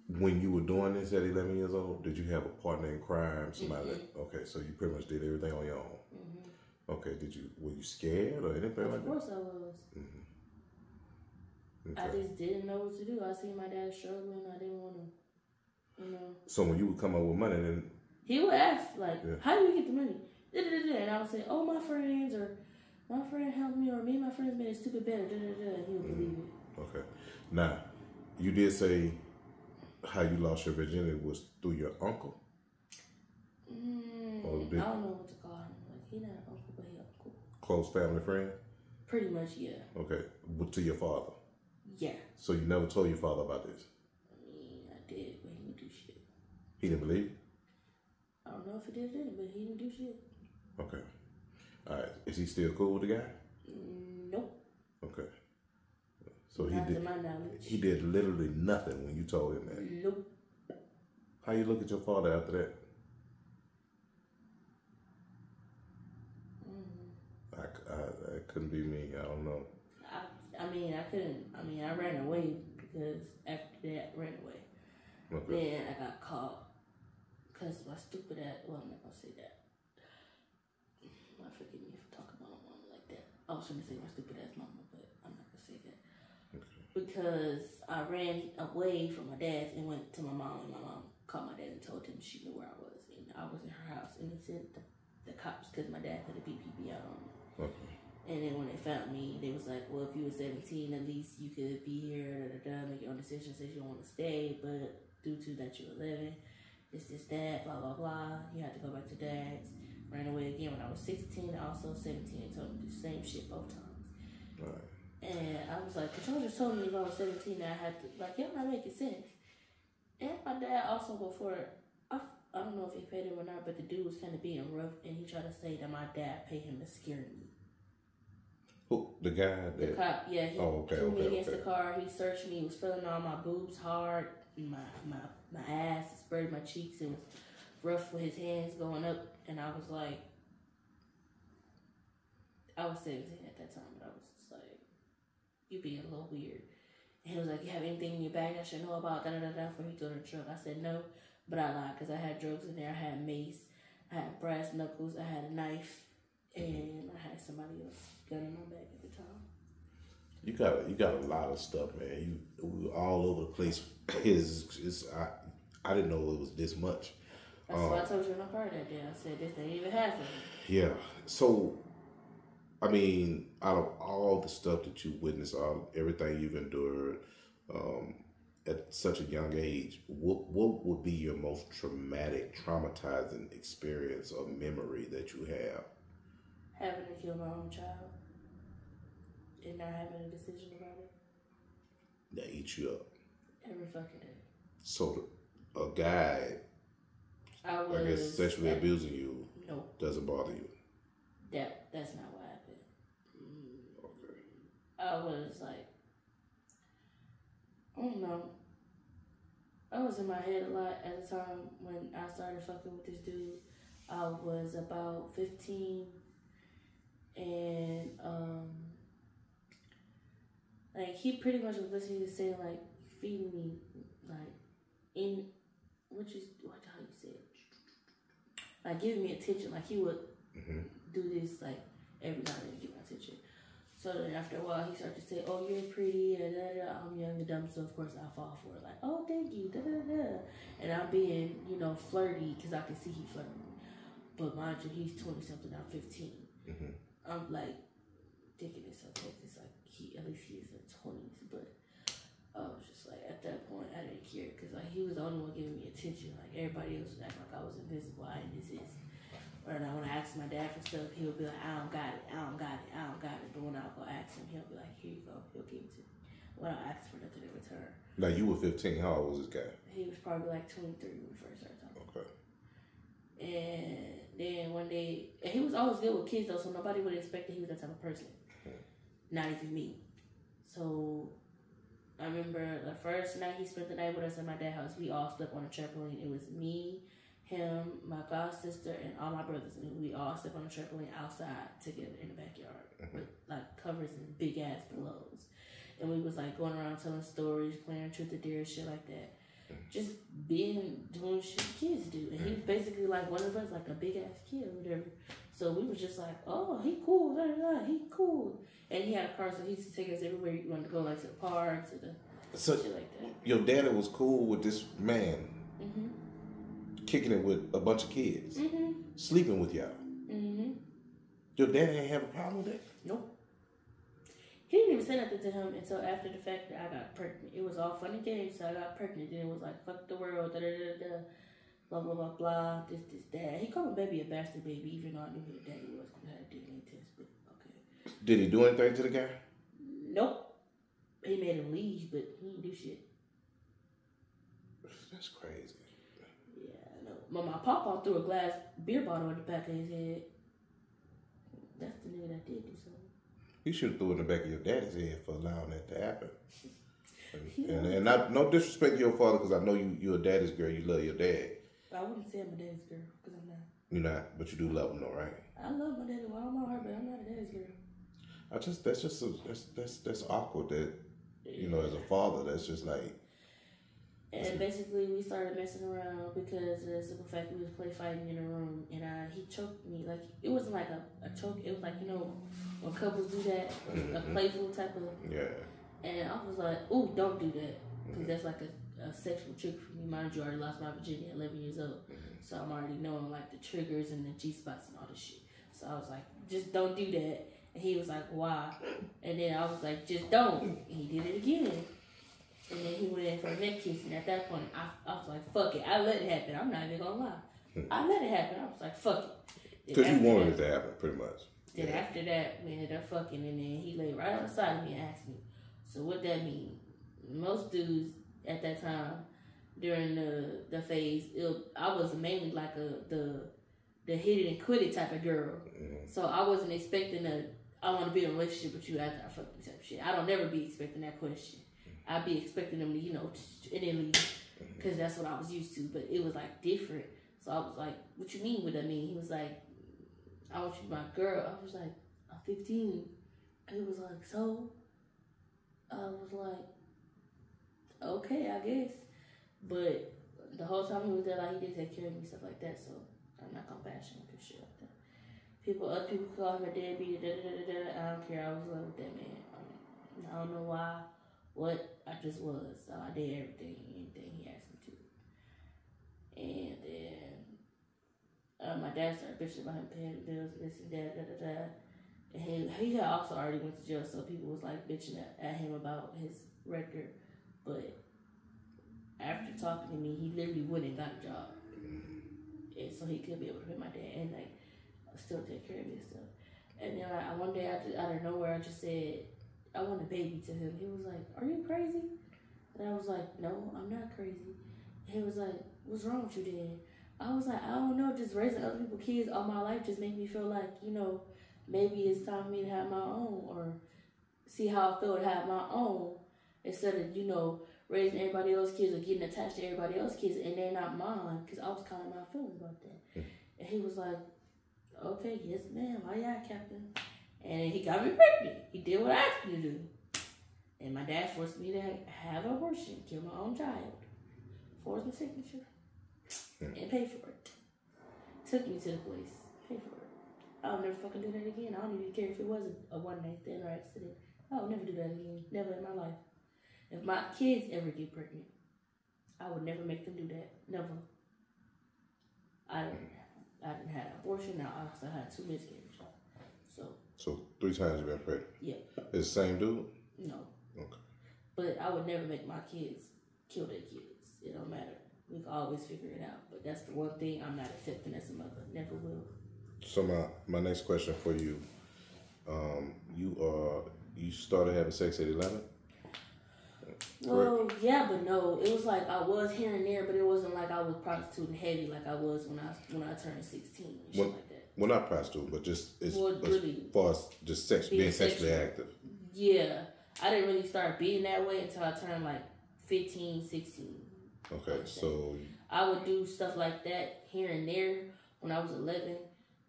When you were doing this at 11 years old, did you have a partner in crime? Somebody? Okay, so you pretty much did everything on your own. Okay, were you scared or anything like that? Of course I was. Okay. I just didn't know what to do. I seen my dad struggling. I didn't want to, So when you would come up with money, then he would ask, like, how do you get the money? And I would say, oh, my friends, or my friend helped me, or me and my friends made a stupid bet, and he would believe it. Okay. Now, you did say how you lost your virginity was through your uncle? I don't know what to call him. Like, he not an uncle, but he uncle. Close family friend? Pretty much, yeah. Okay. But to your father? Yeah. So you never told your father about this? I mean, I did, but he didn't do shit. He didn't believe you? I don't know if he did or didn't, but he didn't do shit. Okay. All right. Is he still cool with the guy? Nope. Okay. So not to my knowledge. He did literally nothing when you told him that? Nope. How you look at your father after that? That couldn't be me. I don't know. I couldn't. I ran away because after that, I ran away. Okay. Then I got caught because my stupid ass. Well, I'm not gonna say that. Forgive me for talking about my mama like that. I was gonna say my stupid ass mama, but I'm not gonna say that. Okay. Because I ran away from my dad and went to my mom, and my mom called my dad and told him she knew where I was, and I was in her house, and they sent the cops because my dad put a BPB out on me. Okay. And then when they found me, they was like, well, if you were 17, at least you could be here, make your own decision, say you don't want to stay, but due to that you're 11, this, that, blah, blah, blah, you had to go back to dad's. Ran away again when I was 16, also 17, and told me the same shit both times. Right. And I was like, but y'all just told me if I was 17 that I had to, like, y'all not making sense. And my dad also before, I don't know if he paid him or not, but the dude was kind of being rough, and he tried to say that my dad paid him to scare me.
Who? The guy
The
that...
cop, yeah, he
Oh, okay,
threw me
okay,
against
okay.
the car. He searched me. He was feeling all my boobs hard, my ass, he sprayed my cheeks. It was rough with his hands going up, and I was like, I was 17 at that time, but I was just like, you being a little weird. And he was like, you have anything in your bag I should know about? Da da da da. Before he threw the truck, I said no, but I lied because I had drugs in there. I had mace, I had brass knuckles, I had a knife, and I had somebody else's gun in my bag at the time.
You got a lot of stuff, man. You all over the place. I didn't know it was this much.
That's why I told you in the car that day. I said this ain't even half of it.
Yeah. So, I mean, out of all the stuff that you witnessed, everything you've endured at such a young age, what would be your most traumatizing experience or memory that you have?
Having to kill my own child and not having a decision about it.
That eats you up.
Every fucking day.
So, a guy, I guess, sexually abusing you, doesn't bother you.
That's not what happened.
Okay.
I was like, I don't know. I was in my head a lot at the time when I started fucking with this dude. I was about 15, and like he pretty much was listening to say like feeding me like in what how you say it, like giving me attention, like he would do this like every now and then to give me attention. So then after a while he started to say, oh, you're pretty, and I'm young and dumb, so of course I fall for it, like, oh, thank you, da da da, and I'm being, flirty because I can see he flirting. But mind you, he's 20 something, I'm 15. I'm like thinking it's okay because like at least he's in 20s, but I was just like, at that point I didn't care because like he was the only one giving me attention. Like everybody else was acting like I was invisible, I didn't exist. Or when I asked my dad for stuff, he would be like, I don't got it. But when I go ask him, he'll be like, here you go, he'll give it to me. When I asked for nothing in return.
Now you were 15, how old was this guy?
He was probably like 23 when we first started talking.
Okay.
And then one day, and he was always good with kids though, so nobody would expect that he was that type of person. Not even me. So I remember the first night he spent the night with us at my dad's house, we all slept on a trampoline. It was me, him, my god sister, and all my brothers, and we all slept on a trampoline outside together in the backyard with like covers and big ass pillows. And we was like going around telling stories, playing truth or dare, shit like that. Just doing shit kids do. And he was basically like one of us, like a big ass kid or whatever. So we was just like, oh, he cool, he cool. And he had a car, so he used to take us everywhere you wanted to go, like to the park, to the shit like that.
Your daddy was cool with this man, kicking it with a bunch of kids, sleeping with y'all. Your daddy didn't have a problem with that?
Nope. He didn't even say nothing to him until after the fact that I got pregnant. It was all fun and games, so I got pregnant. Then it was like, fuck the world, da da da da, blah blah blah blah, this, that. He called my baby a bastard baby, even though I knew who the daddy was because I had a DNA test, but okay.
Did he do anything to the guy?
Nope. He made him leave, but he didn't do shit.
That's crazy.
Yeah, I know. My papa threw a glass beer bottle in the back of his head. That's the nigga that did do something.
You should have threw it in the back of your daddy's head for allowing that to happen. And not, no disrespect to your father, because I know you're a daddy's girl. You love your dad.
I wouldn't say I'm a daddy's girl, because I'm not.
You're not, but you do love him, though, right?
I love my daddy with all my heart, but I'm not a daddy's girl.
That's awkward. That as a father, that's just like.
And basically, we started messing around because of the simple fact we was play fighting in a room, and he choked me. Like it wasn't like a choke. It was like when couples do that, a playful type of.
Yeah. And
I was like, "Ooh, don't do that," because that's like a sexual trick for me. Mind you, I already lost my virginity at 11 years old, so I'm already knowing like the triggers and the G spots and all this shit. So I was like, "Just don't do that." And he was like, "Why?" And then I was like, "Just don't." And he did it again. And then he went in for a neck kiss, and at that point, I was like, fuck it. I let it happen. I'm not even gonna lie. I let it happen. I was like, fuck it.
Because you wanted it to happen, pretty much.
Then after that, we ended up fucking, and then he lay right on the side of me and asked me, so what that mean? Most dudes at that time, during the phase, I was mainly like the hit it and quit it type of girl. So I wasn't expecting I want to be in a relationship with you after I fuck you type shit. I don't never be expecting that question. I'd be expecting them to, you know, and then leave. Because that's what I was used to. But it was, like, different. So I was like, what you mean? What that mean? He was like, I want you to be my girl. I was like, I'm 15. And he was like, so? I was like, okay, I guess. But the whole time he was there, like, he did take care of me, stuff like that. So I'm not going to bash him and shit like that. Other people call him a deadbeat, I don't care. I was in love with that man. I don't know why, what, I just was. So I did anything he asked me to. And then my dad started bitching about him paying the bills, this and that, And he had also already went to jail, so people was like bitching at him about his record. But after talking to me, he literally went and got a job. And so he could be able to pay my dad and like still take care of me and stuff. And then one day out of nowhere, I just said, I want a baby to him. He was like, are you crazy? And I was like, no, I'm not crazy. And he was like, what's wrong with you then? I was like, I don't know, just raising other people's kids all my life just make me feel like, you know, maybe it's time for me to have my own or see how I feel to have my own instead of, you know, raising everybody else's kids or getting attached to everybody else's kids and they're not mine because I was kind of my feelings about that. And he was like, okay, yes, ma'am. Aye, aye, Captain. And he got me pregnant. He did what I asked him to do. And my dad forced me to have an abortion, kill my own child, forced my signature, and pay for it. Took me to the police, paid for it. I'll never fucking do that again. I don't even care if it was a one-night stand or accident. I'll never do that again. Never in my life. If my kids ever get pregnant, I would never make them do that. Never. I didn't have an abortion. Now I also had 2 miscarriages.
So 3 times you've been pregnant?
Yeah.
Is the same dude?
No.
Okay.
But I would never make my kids kill their kids. It don't matter. We can always figure it out. But that's the one thing I'm not accepting as a mother. Never will.
So my next question for you, you started having sex at 11?
Well, yeah, but no. It was like I was here and there, but it wasn't like I was prostituting heavy like I was when I turned 16 and shit like that.
Well, not prostitute, but just as
really,
far as just being sexually active.
Yeah. I didn't really start being that way until I turned like 15, 16.
Okay, so
I would do stuff like that here and there when I was 11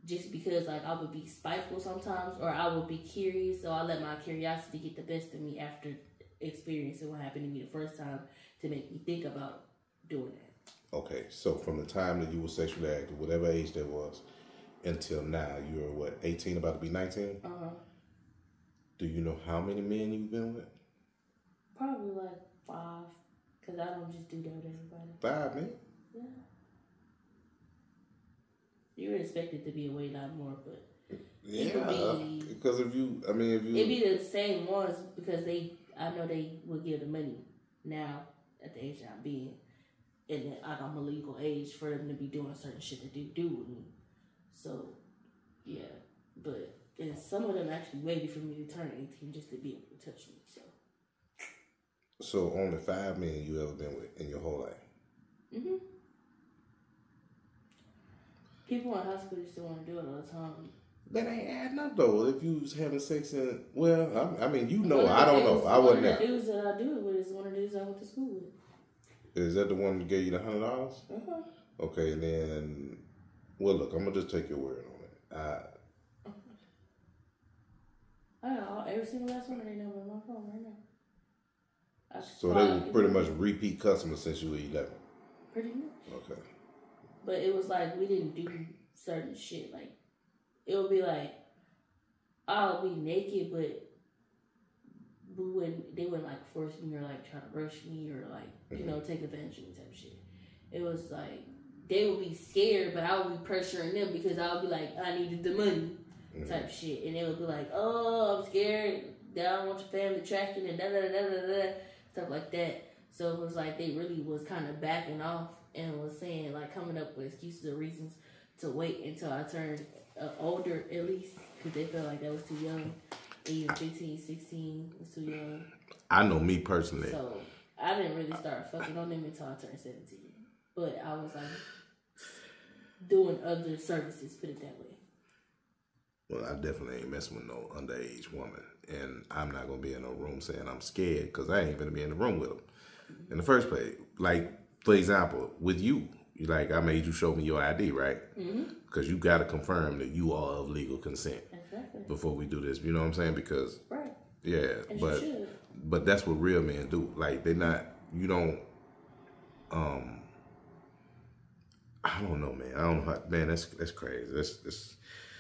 just because like I would be spiteful sometimes or I would be curious, so I let my curiosity get the best of me after experiencing what happened to me the first time to make me think about doing that.
Okay, so from the time that you were sexually active, whatever age that was, until now, you're what, 18, about to be 19?
Uh-huh.
Do you know how many men you've been with?
Probably like 5, because I don't just do that with everybody.
5 men?
Yeah. You would expect it to be a way lot more, but
yeah, because if you it'd
be the same ones because I know they will give the money now at the age I'm being, and then I'm a legal age for them to be doing certain shit that they do with me. So, yeah, but and some of them actually waited for me to turn 18 just to be able to touch me.
So only 5 men you ever been with in your whole life?
Mm-hmm. People in high school used to want to do it all the time.
That ain't adding up though. If you was having sex in, well, I mean, you know, I don't know. I wasn't there.
One of the dudes that I do it with is one of the dudes I went to school with.
Is that the one that gave you the $100?
Uh-huh.
Okay, and then, well, look, I'm gonna just take your word on it.
I got every single last one of their number on my phone right now.
So they were pretty much repeat customers since you were 11.
Pretty much.
Okay.
But it was like we didn't do certain shit. Like it would be like I'll be naked, but they wouldn't like force me or like try to rush me or like you know take advantage of me type shit. It was like they would be scared, but I would be pressuring them because I would be like I needed the money type shit, and they would be like, oh, I'm scared. I don't want your family tracking and da da da da da stuff like that. So it was like they really was kind of backing off and was saying like coming up with excuses or reasons to wait until I turned older at least because they felt like that was too young. Even 15, 16 was too young.
I know me personally.
So I didn't really start fucking on them until I turned 17. But I was like doing other services, put it that way.
Well, I definitely ain't messing with no underage woman, and I'm not gonna be in no room saying I'm scared because I ain't gonna be in the room with them in the first place. Like, for example, with you, like I made you show me your ID, right? Because you got to confirm that you are of legal consent before we do this. You know what I'm saying? Because yeah,
As
but
you should.
but that's what real men do. Like they not. You don't. I don't know, man. I don't know how. Man, that's crazy. That's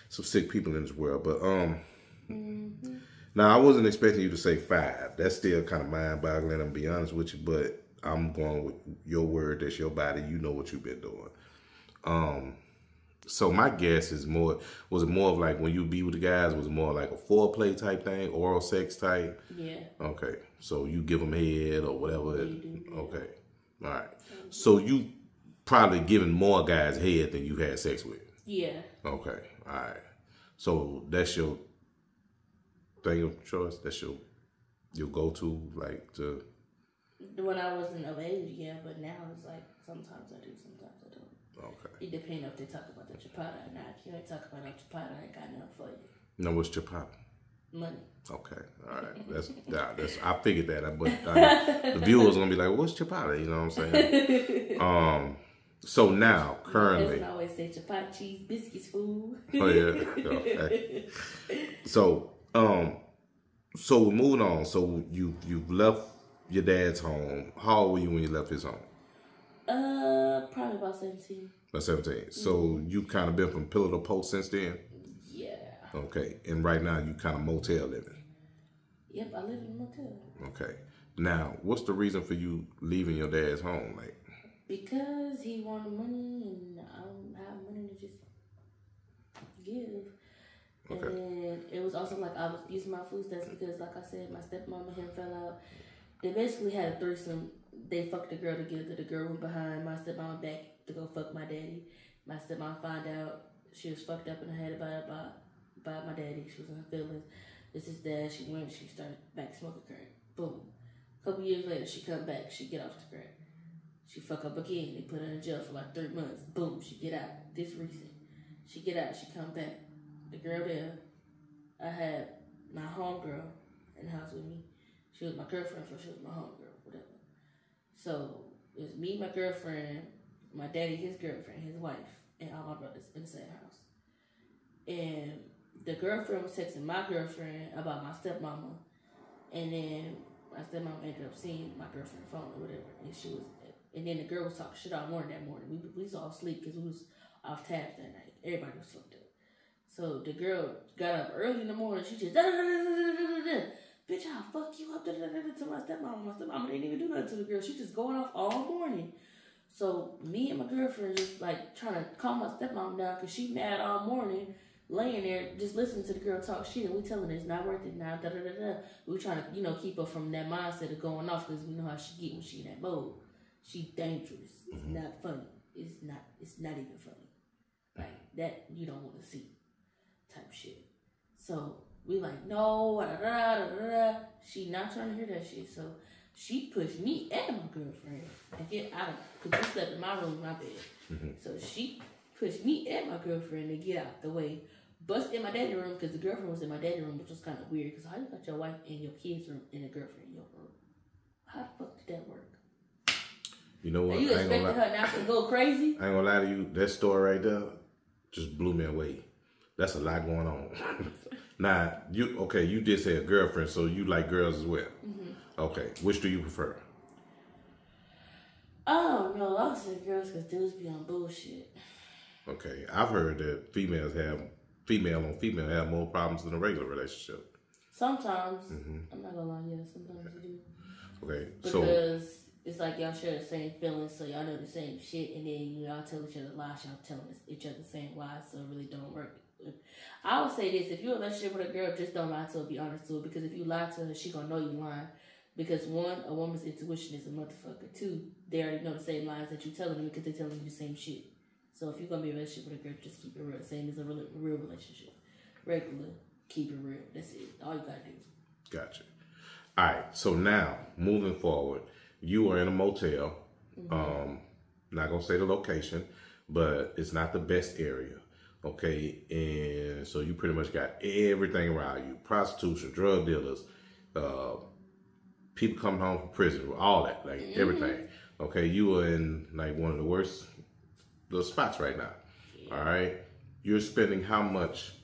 some sick people in this world. But now I wasn't expecting you to say 5. That's still kind of mind boggling. I'm be honest with you, but I'm going with your word. That's your body. You know what you've been doing. So my guess is more. Was it more of like when you be with the guys? Was it more like a foreplay type thing, oral sex type?
Yeah.
Okay. So you give them head or whatever.
Yeah.
Okay. All right. So you probably giving more guys head than you had sex with.
Yeah.
Okay. All right. So that's your thing of choice. That's your go to, like to.
When I wasn't of age, yeah, but now it's like sometimes I do, sometimes I don't.
Okay.
It depends if they talk about the chapata or not. If you ain't talk about no chapata, I ain't got nothing for you.
No, what's your pop?
Money.
Okay, all right. That's I figured that, but the viewers gonna be like, "What's chapata?" You know what I'm saying? So now currently,
I always say chapata, cheese, biscuits, food.
Oh yeah. Okay. So so moving on. So you've left your dad's home. How old were you when you left his home?
Probably about 17.
About 17. So you've kind of been from pillar to post since then.
Yeah.
Okay, and right now you kind of motel living.
Yep, I live in a motel.
Okay. Now, what's the reason for you leaving your dad's home? Like,
because he wanted money and I don't have money to just give. Okay. And it was also like I was using my food stamps because, like I said, my stepmom and him fell out. They basically had a threesome. They fucked the girl together. The girl went behind my stepmom back to go fuck my daddy. My stepmom found out she was fucked up in her head about my daddy. She was in her feelings. This is that. She went. She started back smoking crack. Boom. A couple years later, she come back. She get off the crack. She fuck up again. They put her in jail for like 3 months. Boom. She get out. This recent. She get out. She come back. The girl there, I had my homegirl in the house with me. She was my girlfriend, so she was my homegirl, whatever. So it was me, my girlfriend, my daddy, his girlfriend, his wife, and all my brothers in the same house. And the girlfriend was texting my girlfriend about my stepmama, and then my stepmama ended up seeing my girlfriend's phone or whatever, and then the girl was talking shit all morning that morning. We was all asleep because we was off tabs that night. Everybody was fucked up. So the girl got up early in the morning. She just bitch, I'll fuck you up to my stepmama. My stepmama didn't even do nothing to the girl. She just going off all morning. So me and my girlfriend just like trying to calm my stepmom down because she mad all morning, laying there just listening to the girl talk shit, and we telling her it's not worth it now. We trying to keep her from that mindset of going off because we know how she get when she in that mode. She dangerous. It's not funny. It's not even funny. Like that you don't want to see type shit. So we like, no, she not trying to hear that shit. So she pushed me and my girlfriend and get out of, because we slept in my room, my bed. So she pushed me and my girlfriend to get out the way. Bust in my daddy room because the girlfriend was in my daddy room, which was kind of weird because how you got your wife in your kids' room and the girlfriend in your room? How the fuck did that work?
You know what?
Are you expecting her not to go crazy?
I ain't gonna lie to you. That story right there just blew me away. That's a lot going on. Now, you did say a girlfriend, so you like girls as well. Okay, which do you prefer?
Oh, no, I say girls because dudes be on bullshit.
Okay, I've heard that female on female have more problems than a regular relationship.
Sometimes. I'm not gonna lie, yeah, sometimes you do.
Okay,
because it's like y'all share the same feelings, so y'all know the same shit, and then y'all tell each other lies, y'all telling each other the same lies, so it really don't work. I would say this: if you're in a relationship with a girl, just don't lie to her. Be honest to her, because if you lie to her, she gonna know you lying. Because one, a woman's intuition is a motherfucker. Two, they already know the same lies that you telling them because they're telling you the same shit. So if you're gonna be in a relationship with a girl, just keep it real. Same as a real relationship, regular. Keep it real. That's it. All you gotta do.
Gotcha. All right. So now, moving forward, you are in a motel. Not gonna say the location, but it's not the best area. Okay, and so you pretty much got everything around you: prostitution, drug dealers, people coming home from prison, all that, like everything. Okay, you are in like one of the worst spots right now. All right, you're spending how much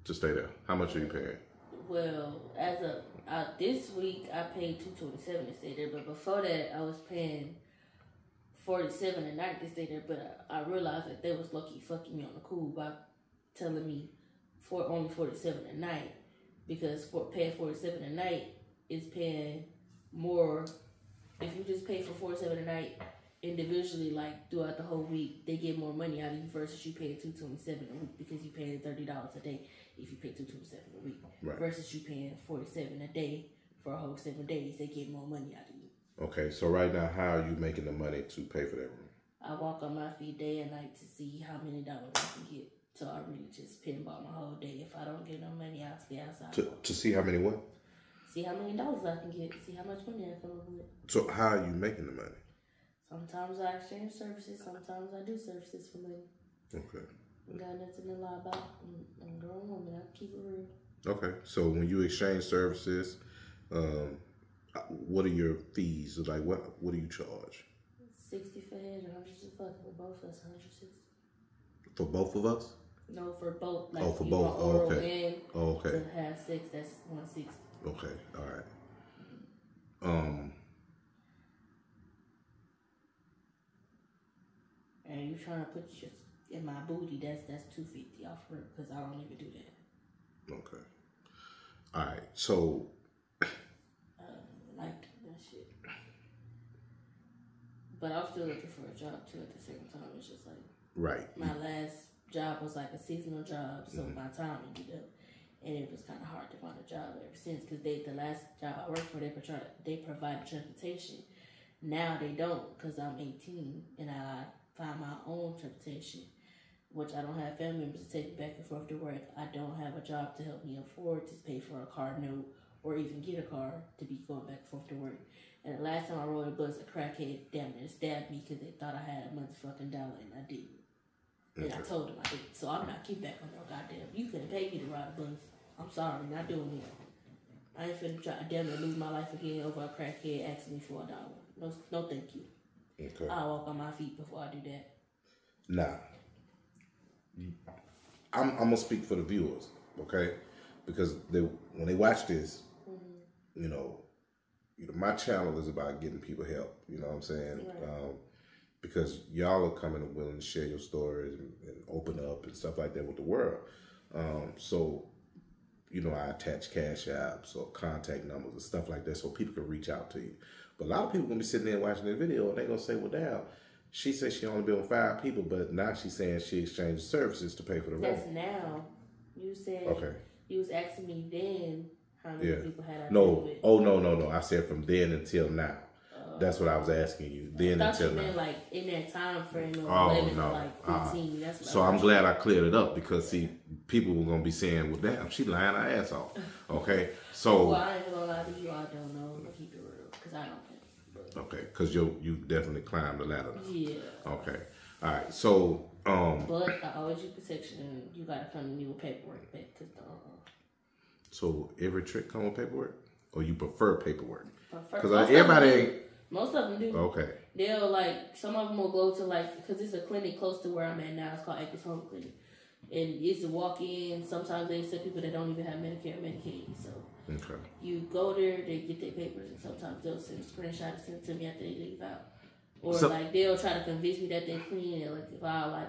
to stay there? How much are you paying?
Well, as of this week, I paid $227 to stay there, but before that, I was paying $47 a night to stay there. But I realized that they was lucky fucking me on the cool by telling me for only $47 a night, because for paying $47 a night is paying more. If you just pay for $47 a night individually, like throughout the whole week, they get more money out of you versus you paying $227 a week, because you paying $30 a day if you pay $227 a week,
right,
versus you paying $47 a day for a whole 7 days. They get more money out of you.
Okay, so right now, how are you making the money to pay for that room?
I walk on my feet day and night to see how many dollars I can get. So I really just pinball my whole day. If I don't get no money, I'll stay outside.
To see how many what?
See how many dollars I can get. See how much money I come up with.
So how are you making the money?
Sometimes I exchange services. Sometimes I do services for money.
Okay.
Got nothing to lie about. I'm a grown woman. I keep it real.
Okay. So when you exchange services, what are your fees? Like what do you charge?
60 for head, 100 to fuck. For both of us, 160.
For both of us?
No, for both. Like,
oh, for both. Oh, okay.
And
okay.
To have sex, that's 160.
Okay. All right.
And you trying to put your in my booty? That's $250 off her, because I don't even do that.
Okay. All right. So.
Like that shit. But I'm still looking for a job too. At the same time, it's just like my last job was like a seasonal job, so my time ended up, and it was kind of hard to find a job ever since, because the last job I worked for, they provided transportation. Now they don't, because I'm 18 and I find my own transportation, which I don't have family members to take me back and forth to work. I don't have a job to help me afford to pay for a car note or even get a car to be going back and forth to work. And the last time I rode a bus, a crackhead damn near stabbed me because they thought I had a motherfucking dollar and I didn't. And I told them I didn't. So I'm not keeping back on no goddamn. You couldn't pay me to ride a bus. I'm sorry, not doing it. I ain't finna try to damn near lose my life again over a crackhead asking me for $1. No, thank you.
Okay.
I'll walk on my feet before I do that.
Nah. I'm gonna speak for the viewers, okay? Because when they watch this, you know, my channel is about getting people help. You know what I'm saying? Right. Because y'all are coming and willing to share your stories and open up and stuff like that with the world. So, you know, I attach cash apps or contact numbers and stuff like that so people can reach out to you. But a lot of people gonna be sitting there watching the video and they gonna say, well, damn, she said she only been with 5 people, but now she's saying she exchanged services to pay for the rent.
That's now. You said
okay.
You was asking me then how many people had I
no.
been with.
Oh, no. I said from then until now. That's what I was asking you. Then until now.
Like in that time frame of 11 to like 15. That's what
so I'm glad I cleared it up, because see, people were gonna be saying, well, damn, she lying her ass off. Okay. So
well, I ain't gonna lie to you, I don't know. I'm gonna keep it real, because I don't pay.
Okay, because you definitely climbed the ladder now.
Yeah.
Okay. All right. So
but I always use protection, and you gotta come to me with paperwork back, because
So every trick come with paperwork, or you prefer paperwork?
Because
everybody ain't.
Most of them do.
Okay.
They'll some of them will go to because it's a clinic close to where I'm at now. It's called Acres Home Clinic, and it's a walk-in. Sometimes they accept people that don't even have Medicare or Medicaid. So you go there, they get their papers, and sometimes they'll send a screenshot and send it to me after they leave out, or they'll try to convince me that they're clean. And if I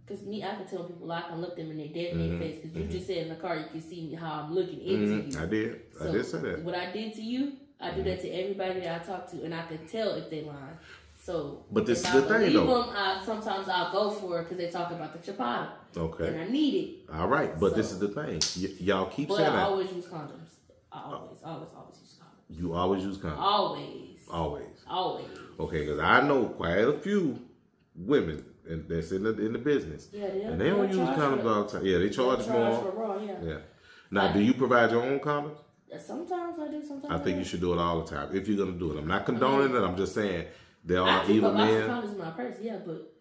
because I can tell people, I can look them in their dead in their face, because you just said in the car you can see how I'm looking into you.
I did. I did say that.
What I did to you, I do that to everybody that I talk to, and I can tell if they lying. So,
but this is the thing, though.
Sometimes I'll go for it because they talk about the chapata.
Okay.
And I need it.
All right, but this is the thing. Y'all keep saying that.
But I always use condoms. I always use condoms.
You always use condoms? Always. Okay, because I know quite a few women that's in the business.
Yeah,
and they don't use condoms all the time. Yeah, they charge more.
For raw, yeah.
Now, do you provide your own condoms?
Sometimes I do. Sometimes
I think you should do it all the time if you're gonna do it. I'm not condoning it. I'm just saying there are even men.
I condoms in my purse, yeah, but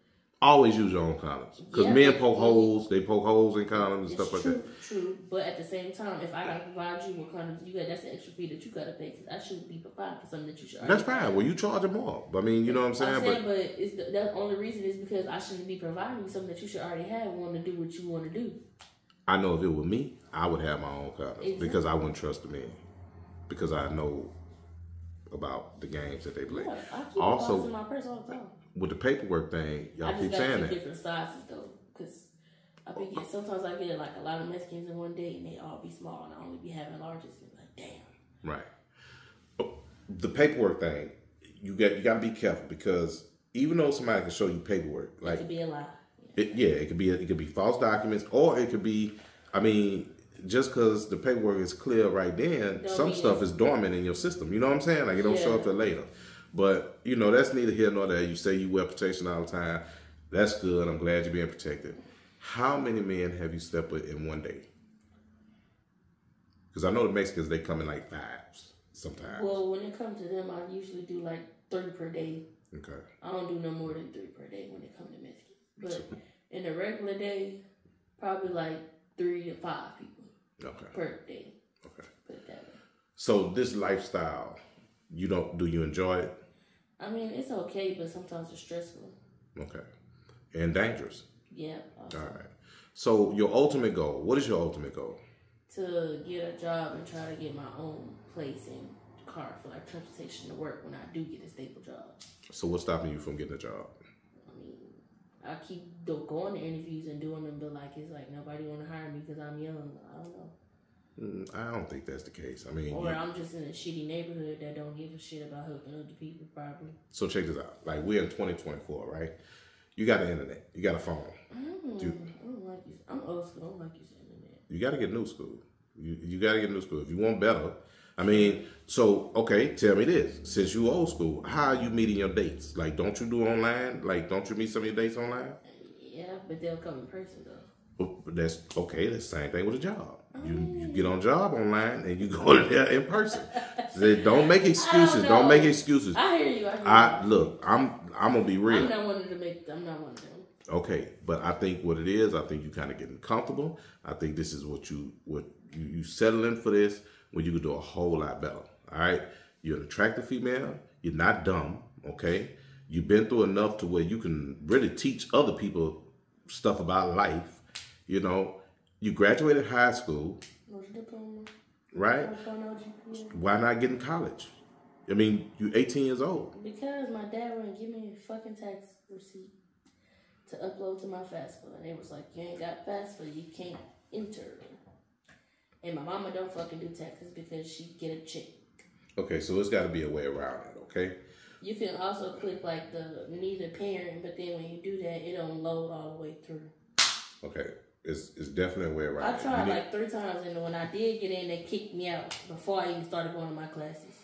always use your own condoms. Because men poke holes. They poke holes in condoms and stuff like that.
True. But at the same time, if I got to provide you with condoms, that's an extra fee that you got to pay. Because I shouldn't be providing for something that you should already
That's fine. Well, you charge them more. I mean, you know what I'm saying?
But it's the only reason is because I shouldn't be providing you something that you should already have, wanting to do what you want to do.
I know if it were me, I would have my own condoms. Because I wouldn't trust the men. Because I know about the games that they play.
Yeah, I keep also in my purse all the time.
With the paperwork thing, y'all keep saying that.
Different sizes though, because sometimes I get like a lot of Mexicans in one day and they all be small, and I only be having larges. And like, damn.
Right. The paperwork thing, you got to be careful, because even though somebody can show you paperwork, like,
it could be a lie.
It could be false documents, or it could be. I mean, just because the paperwork is clear right then, some stuff is dormant in your system. You know what I'm saying? Like, it don't show up till later. But, you know, that's neither here nor there. You say you wear protection all the time. That's good. I'm glad you're being protected. How many men have you slept with in one day? Because I know the Mexicans, they come in like 5s sometimes.
Well, when it comes to them, I usually do like 3 per day.
Okay.
I don't do no more than 3 per day when it comes to Mexicans. But in a regular day, probably like 3 to 5 people per day.
Okay.
Put it that way.
So this lifestyle, do you enjoy it?
I mean, it's okay, but sometimes it's stressful.
Okay. And dangerous.
Yeah. Also.
All right. So your ultimate goal, what is your ultimate goal?
To get a job and try to get my own place and car for like transportation to work when I do get a stable job.
So what's stopping you from getting a job?
I mean, I keep going to interviews and doing them, but like it's like nobody want to hire me because I'm young. I don't know.
I don't think that's the case. I mean,
or I'm just in a shitty neighborhood that don't give a shit about helping other people, probably.
So check this out. Like, we're in 2024, right? You got the internet. You got a phone.
I don't like you. I'm old school. I don't like using internet.
You got to get new school. You got to get new school if you want better. I mean, so okay, tell me this. Since you old school, how are you meeting your dates? Like, don't you do online? Like, don't you meet some of your dates online?
Yeah, but they'll come in person though.
But that's okay. That's the same thing with a job. You get on job online and you go there in person. Don't make excuses. Don't make excuses.
I hear you.
Look. I'm gonna be real.
I'm not one of them.
Okay, but I think what it is, I think you kind of getting comfortable. I think this is what you settle in for this, when you can do a whole lot better. All right, you're an attractive female. You're not dumb. Okay, you've been through enough to where you can really teach other people stuff about life. You know, you graduated high school, right? Why not get in college? I mean, you're 18 years old.
Because my dad wouldn't give me a fucking tax receipt to upload to my FAFSA. And they was like, you ain't got FAFSA, you can't enter. And my mama don't fucking do taxes because she get a check. Okay,
so it's got to be a way around it, okay?
You can also click like the need a parent, but then when you do that, it don't load all the way through.
Okay. It's definitely a way around.
I tried like 3 times, and when I did get in, they kicked me out before I even started going to my classes.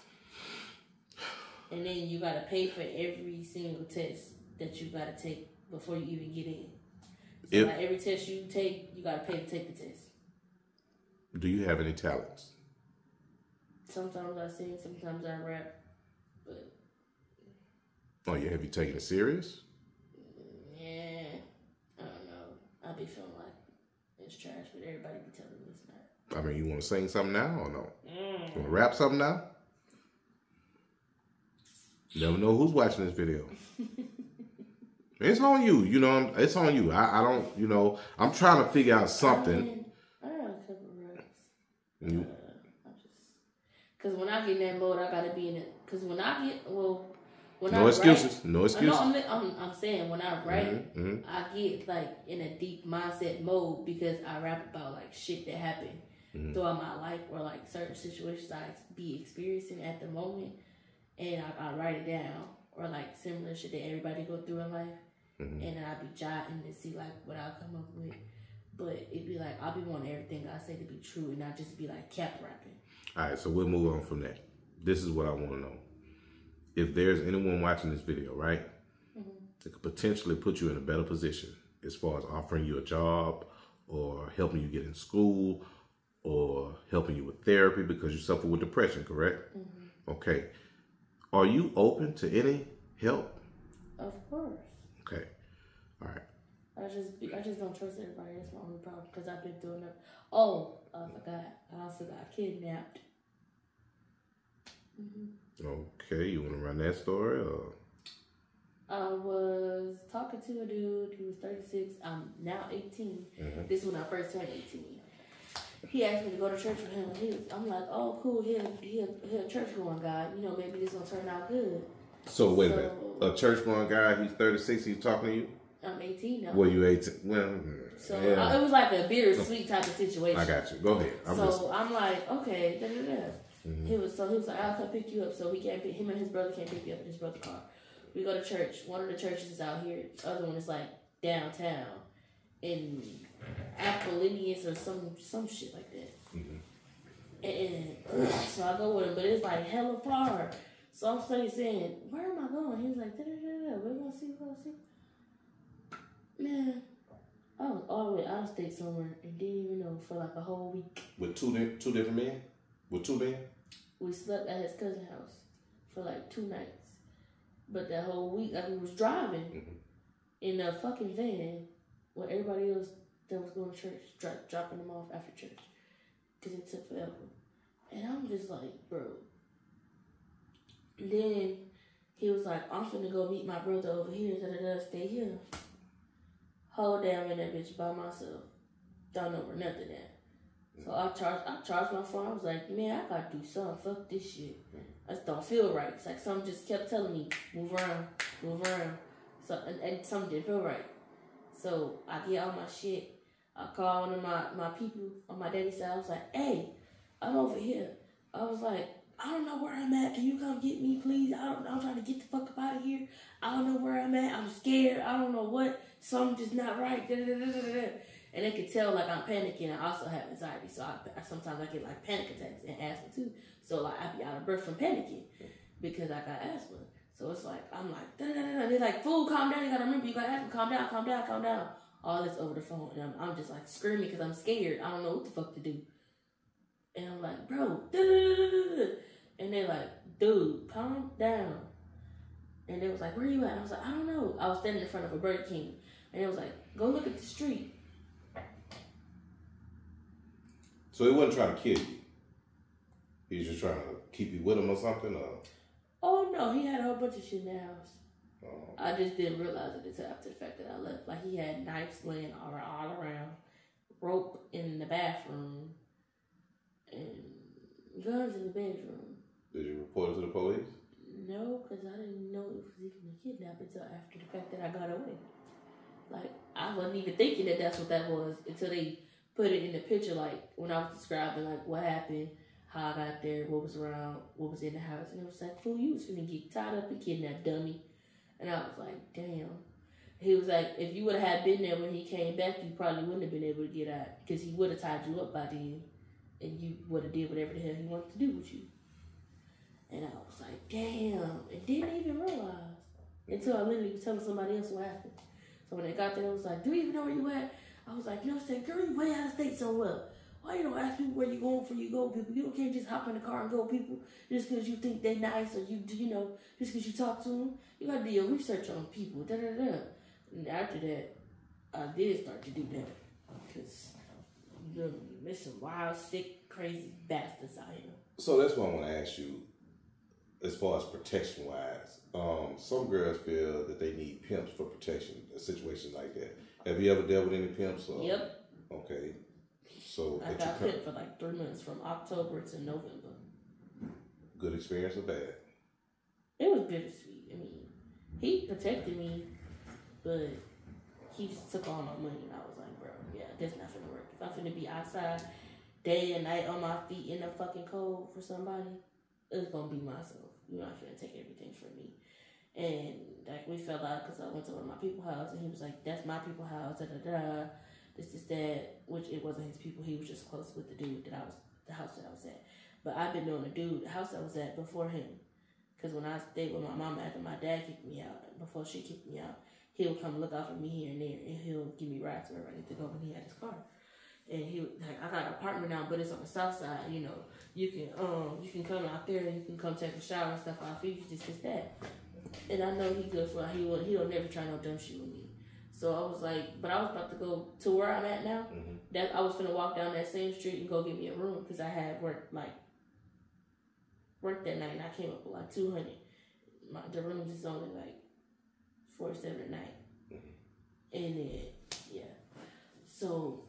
And then you got to pay for every single test that you got to take before you even get in. So like every test you take, you got to pay to take the test.
Do you have any talents?
Sometimes I sing, sometimes I rap, but...
Oh, yeah, have you taken it serious?
Yeah, I don't know. I be feeling like it's trash, but everybody be telling me it's not.
I mean, you want to sing something now or no? You want to rap something now? You never know who's watching this video. It's on you, you know. It's on you. I don't, you know. I'm trying to figure out something.
I got a couple of raps. Because when I get in that mode, I gotta be in it. Because when I get,
no excuses. No excuses.
No, I'm saying when I write, I get like in a deep mindset mode because I rap about like shit that happened throughout my life or like certain situations I be experiencing at the moment, and I write it down, or like similar shit that everybody go through in life, and then I be jotting to see like what I'll come up with. But it'd be like I'll be wanting everything I say to be true and not just be like cap rapping.
All right, so we'll move on from that. This is what I want to know. If there's anyone watching this video, right, that could potentially put you in a better position as far as offering you a job or helping you get in school or helping you with therapy because you suffer with depression, correct? Okay. Are you open to any help?
Of course.
Okay. All right.
I just don't trust everybody. That's my only problem because I've been through enough. Oh, I forgot. I also got kidnapped.
Okay, you want to run that story? Or?
I was talking to a dude. He was 36. I'm now 18. This is when I first turned 18. He asked me to go to church with him. I'm like, oh, cool. He a church going guy. You know, maybe this gonna turn out good.
So wait a minute. A church going guy. He's 36. He's talking to you.
I'm 18 now.
Well, you 18. Well,
so yeah. It was like a bittersweet type of situation.
I got you. Go ahead.
I'm like, okay, He was like, I'll come pick you up. So we can't pick him and his brother can't pick you up in his brother's car. We go to church. One of the churches is out here. The other one is like downtown in Apollonius or some shit like that. And so I go with him, but it's like hella far. So I'm starting saying, where am I going? He was like, we're gonna see. Man, I was all the way out of state somewhere and didn't even know for like a whole week.
With two different men? With two men?
We slept at his cousin's house for like 2 nights. But that whole week, we was driving in a fucking van with everybody else that was going to church, dropping them off after church. Because it took forever. And I'm just like, bro. And then he was like, I'm finna go meet my brother over here. Stay here. Whole damn in that bitch by myself. Don't know where nothing at. So I charged my phone. I was like, man, I gotta do something. Fuck this shit. I just don't feel right. It's like something just kept telling me, move around. So and something didn't feel right. So I get all my shit. I call one of my people on my daddy's side. I was like, hey, I'm over here. I was like, I don't know where I'm at. Can you come get me, please? I'm trying to get the fuck up out of here. I don't know where I'm at. I'm scared. I don't know what. Something just not right. And they could tell like I'm panicking. I also have anxiety, so I sometimes I get like panic attacks and asthma too. So like I be out of breath from panicking because I got asthma. So it's like I'm like they're like, fool, calm down. You gotta remember you got asthma. Calm down. All this over the phone, and I'm just like screaming because I'm scared. I don't know what the fuck to do. And I'm like, bro, and they're like, dude, calm down. And they was like, where you at? I was like, I don't know. I was standing in front of a Burger King, and it was like, go look at the street.
So he wasn't trying to kill you. He was just trying to keep you with him or something? Or?
Oh, no. He had a whole bunch of shit in the house. Oh. I just didn't realize it until after the fact that I left. Like, he had knives laying all around, rope in the bathroom, and guns in the bedroom.
Did you report it to the police?
No, because I didn't know it was even a kidnap until after the fact that I got away. Like, I wasn't even thinking that that's what that was until they put it in the picture, like, when I was describing, like, what happened, how I got there, what was around, what was in the house. And it was like, fool, you was finna get tied up and kidnapped, dummy. And I was like, damn. He was like, if you would have had been there when he came back, you probably wouldn't have been able to get out. Because he would have tied you up by then. And you would have did whatever the hell he wanted to do with you. And I was like, damn. And didn't even realize. Until I literally was telling somebody else what happened. So when they got there, it was like, do you even know where you at? I was like, no, say, girl, you way out of state somewhere. Why you don't ask people where you going before you go, people? You can't just hop in the car and go, people, just because you think they nice or you know, just because you talk to them. You got to do your research on people, And after that, I did start to do that. Because there's some wild, sick, crazy bastards out here.
So that's what I want to ask you, as far as protection-wise. Some girls feel that they need pimps for protection, a situation like that. Have you ever dealt with any pimps? Or?
Yep.
Okay. So
I got pimped for like 3 months, from October to November.
Good experience or bad?
It was bittersweet. I mean, he protected me, but he just took all my money, and I was like, bro, yeah, that's not finna work. If I'm finna be outside day and night on my feet in the fucking cold for somebody, it's gonna be myself. You're not finna take everything from me. And like we fell out because I went to one of my people's house, and he was like, that's my people's house, this is that, which it wasn't his people. He was just close with the dude the house that I was at. But I've been knowing the house I was at before him. Because when I stayed with my mama after my dad kicked me out, before she kicked me out, he'll come look out for me here and there, and he'll give me rides wherever I need to go when he had his car. And he like, I got an apartment now, but it's on the south side. You know, you can come out there and you can come take a shower and stuff. I'll feed you this, that. And I know he good for he don't never try no dumb shit with me. So I was like, but I was about to go to where I'm at now.
Mm-hmm.
That I was gonna walk down that same street and go get me a room because I had worked that night and I came up with like 200. The rooms is only like $47 a night, and then yeah. So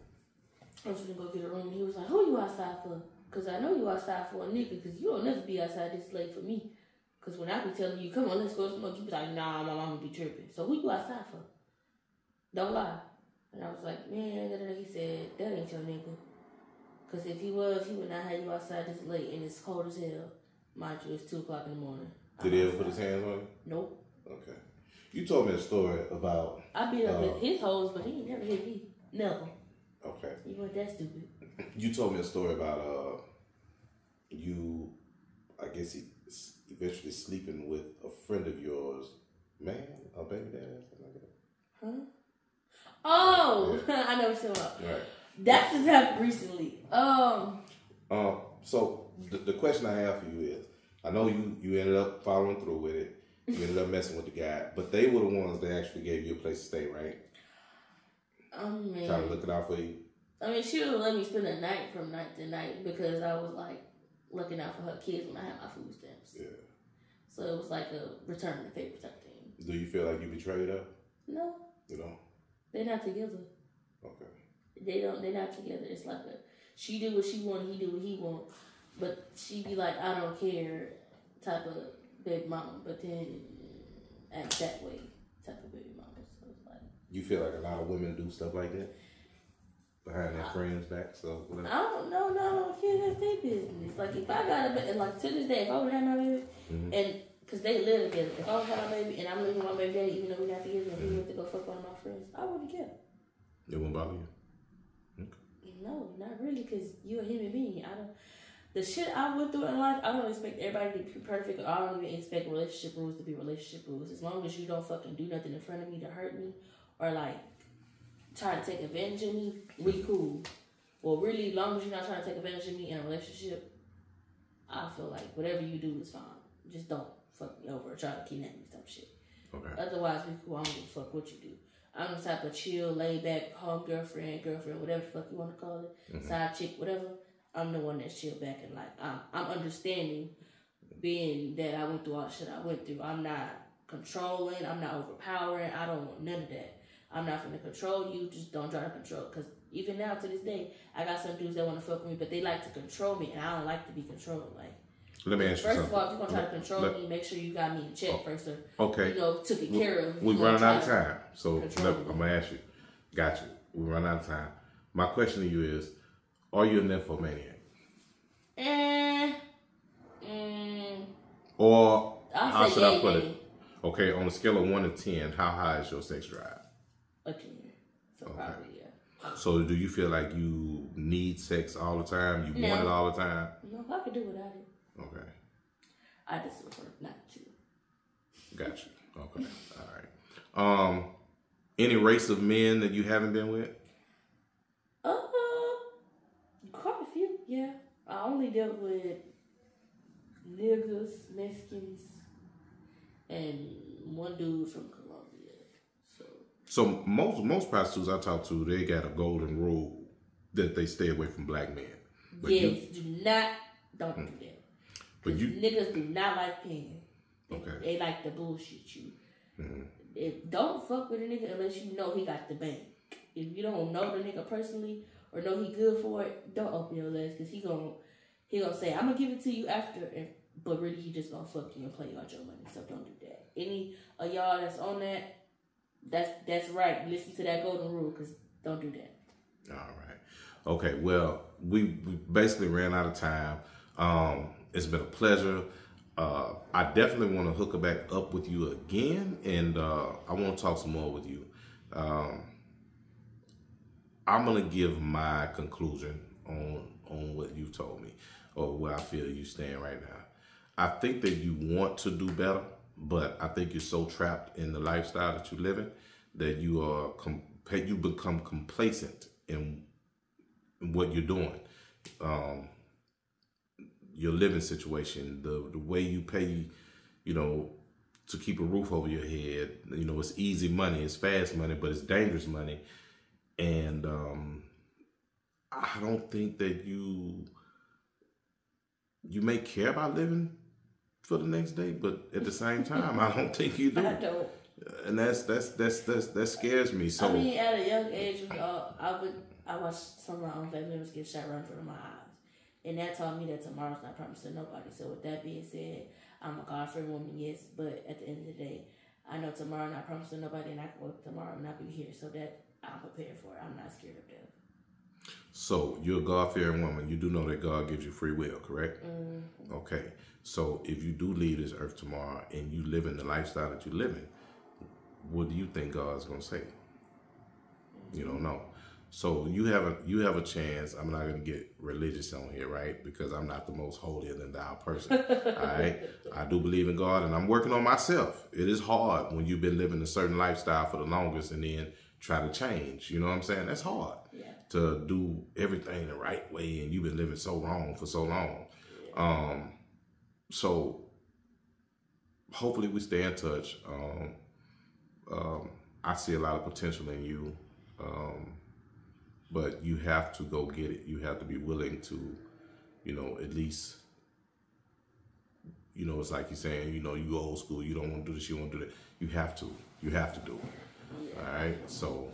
I was gonna go get a room. And he was like, "Who you outside for?" Because I know you outside for a nigga. Because you don't never be outside this late for me. Because when I be telling you, "Come on, let's go smoke," you be like, "Nah, my mama be tripping." So who you outside for? Don't lie. And I was like, "Man," he said, "That ain't your nigga. Because if he was, he would not have you outside this late and it's cold as hell. Mind you, it's 2 o'clock in the morning."
Did he ever put his hands on you?
Nope.
Okay. You told me a story about...
I beat up his hoes, but he ain't never hit me. Never.
Okay.
You weren't that stupid.
You told me a story about you, I guess, eventually sleeping with a friend of yours, man, a baby dad, something like that.
Huh? Oh, yeah. I know what you're talking about.
Right.
That just happened recently.
So the question I have for you is, I know you ended up following through with it. You ended up messing with the guy, but they were the ones that actually gave you a place to stay, right?
Man.
Trying to look it out for you.
I mean, she would let me spend the night from night to night because I was like looking out for her kids when I had my food stamps. Yeah. So it was like a return to favor type thing.
Do you feel like you betrayed her?
No.
You don't?
They're not together.
Okay.
They're not together. It's like she did what she wanted, he did what he wanted. But she be like, "I don't care" type of baby mama, but then act that way type of baby mama. So it's like,
you feel like a lot of women do stuff like that behind their friends' back. So whatever.
I don't know. No, I don't care. That's their business. Like if I got a baby, like to this day, if I would have my baby, and because they live together, if I would have my baby and I'm living with my baby daddy, even though we're not together, and he went to go fuck one of my friends, I wouldn't care.
It won't bother you.
Okay. No, not really, because you're a human being. The shit I went through in life, I don't expect everybody to be perfect. Or I don't even expect relationship rules to be relationship rules. As long as you don't fucking do nothing in front of me to hurt me or like try to take advantage of me, we cool. Well, really, as long as you're not trying to take advantage of me in a relationship, I feel like whatever you do is fine. Just don't fuck me over or try to kidnap me, type shit. Okay. Otherwise, we cool. I don't give a fuck what you do. I'm the type of chill, laid back, home girlfriend, whatever the fuck you want to call it, side chick, whatever. I'm the one that's chill back and like I'm understanding, being that I went through all the shit I went through. I'm not controlling. I'm not overpowering. I don't want none of that. I'm not gonna control you. Just don't try to control. Cause even now to this day, I got some dudes that want to fuck with me, but they like to control me, and I don't like to be controlled. Like,
let me ask you something.
First of all, if you're gonna try to control me, make sure you got me in check first, or
okay,
took it care of.
We're running out of time, so I'm gonna ask you. Got you. We're running out of time. My question to you is: are you a nymphomaniac? Or how should I put it? Okay, on a scale of 1 to 10, how high is your sex drive?
A 10. So probably, yeah. So
do you feel like you need sex all the time? You want it all the time?
No, I could do without it.
Okay.
I just prefer not to.
Gotcha. Okay. All right. Any race of men that you haven't been with?
Quite a few, yeah. I only dealt with niggas, Mexicans, and one dude from Colombia.
So most prostitutes I talk to, they got a golden rule that they stay away from black men. But
yes, don't do that. But niggas do not like paying. They like to bullshit you. Don't fuck with a nigga unless you know he got the bank. If you don't know the nigga personally or know he good for it, don't open your legs, because he gonna say, "I'm gonna give it to you after," but really he just gonna fuck you and play out your money. So don't do that. Any of y'all that's on that's right. Listen to that golden rule, because don't do that.
All right. Okay. Well, we basically ran out of time. It's been a pleasure. I definitely want to hook her back up with you again, and I want to talk some more with you. I'm gonna give my conclusion on what you told me, or where I feel you stand right now. I think that you want to do better, but I think you're so trapped in the lifestyle that you're living that you become complacent in what you're doing. Your living situation, the way you pay, to keep a roof over your head. You know, it's easy money, it's fast money, but it's dangerous money. And I don't think that you may care about living for the next day, but at the same time, I don't think you do.
I don't.
And that scares me. So
I mean, at a young age, I watched some of my own family members get shot right in front of my eyes, and that taught me that tomorrow's not promised to nobody. So with that being said, I'm a God-fearing woman, yes, but at the end of the day, I know tomorrow not promised to nobody, and I can wake up tomorrow and not be here, so that I'm prepared for it. I'm not scared of death.
So you're a God-fearing woman. You do know that God gives you free will, correct? Mm-hmm. Okay. So if you do leave this earth tomorrow and you live in the lifestyle that you're living, what do you think God's going to say? Mm-hmm. You don't know. So you have a chance. I'm not going to get religious on here, right? Because I'm not the most holier than thou person. All right. I do believe in God, and I'm working on myself. It is hard when you've been living a certain lifestyle for the longest and then try to change. You know what I'm saying? That's hard. Yeah. To do everything the right way, and you've been living so wrong for so long. Yeah. So hopefully we stay in touch. I see a lot of potential in you. But you have to go get it. You have to be willing to, you know, at least, you know, it's like you're saying, you know, you old school, you don't want to do this, you want to do that. You have to do it. All right. So,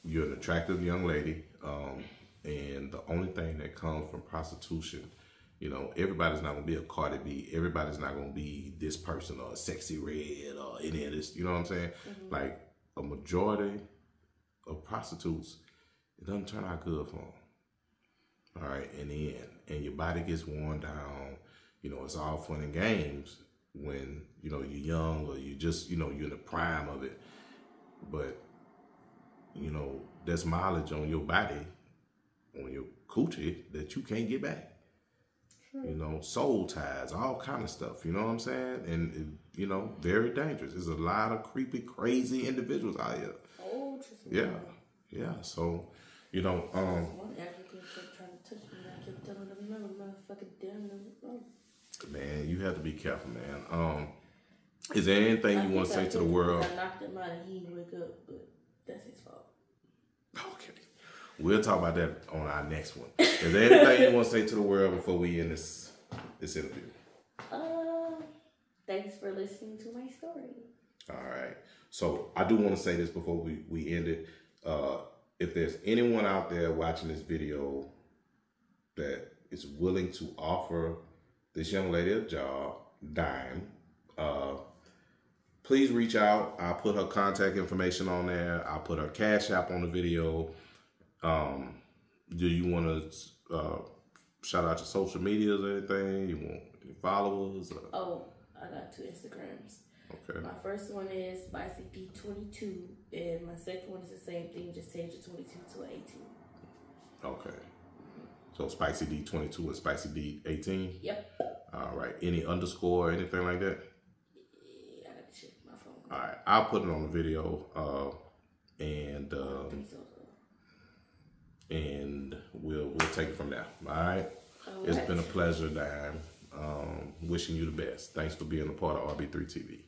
you're an attractive young lady. And the only thing that comes from prostitution, you know, everybody's not going to be a Cardi B. Everybody's not going to be this person or a Sexy Red or any of this. You know what I'm saying? Mm-hmm. Like a majority of prostitutes, it doesn't turn out good for them. All right, in the end. And your body gets worn down. You know, it's all fun and games when, you know, you're young or you just, you know, you're in the prime of it. But, you know, there's mileage on your body, on your coochie, that you can't get back. Sure. You know, soul ties, all kind of stuff. You know what I'm saying? And, you know, very dangerous. There's a lot of creepy, crazy individuals out here. Oh, yeah. Yeah, so, you know,
one African kept trying to touch me, and I kept telling them, no, motherfucking damn it.
Man, you have to be careful, man. Is there anything you want to say to the world?
I knocked him out and he didn't wake up, but that's his fault.
Okay. We'll talk about that on our next one. Is there anything you want to say to the world before we end this interview?
Thanks for listening to my story.
All right. So I do want to say this before we end it. If there's anyone out there watching this video that is willing to offer this young lady a job, dime, please reach out. I'll put her contact information on there. I'll put her Cash App on the video. Do you want to shout out your social medias or anything? You want any followers?
Oh, I got 2 Instagrams. Okay. My first one is SpicyD22, and my second one is the same thing, just change the 22 to an 18. Okay.
So SpicyD22 and SpicyD18?
Yep.
All right. Any underscore or anything like that?
Yeah, I got to check my phone.
All right. I'll put it on the video, and and we'll take it from there. All right. It's been a pleasure, Dime. Wishing you the best. Thanks for being a part of RB3 TV.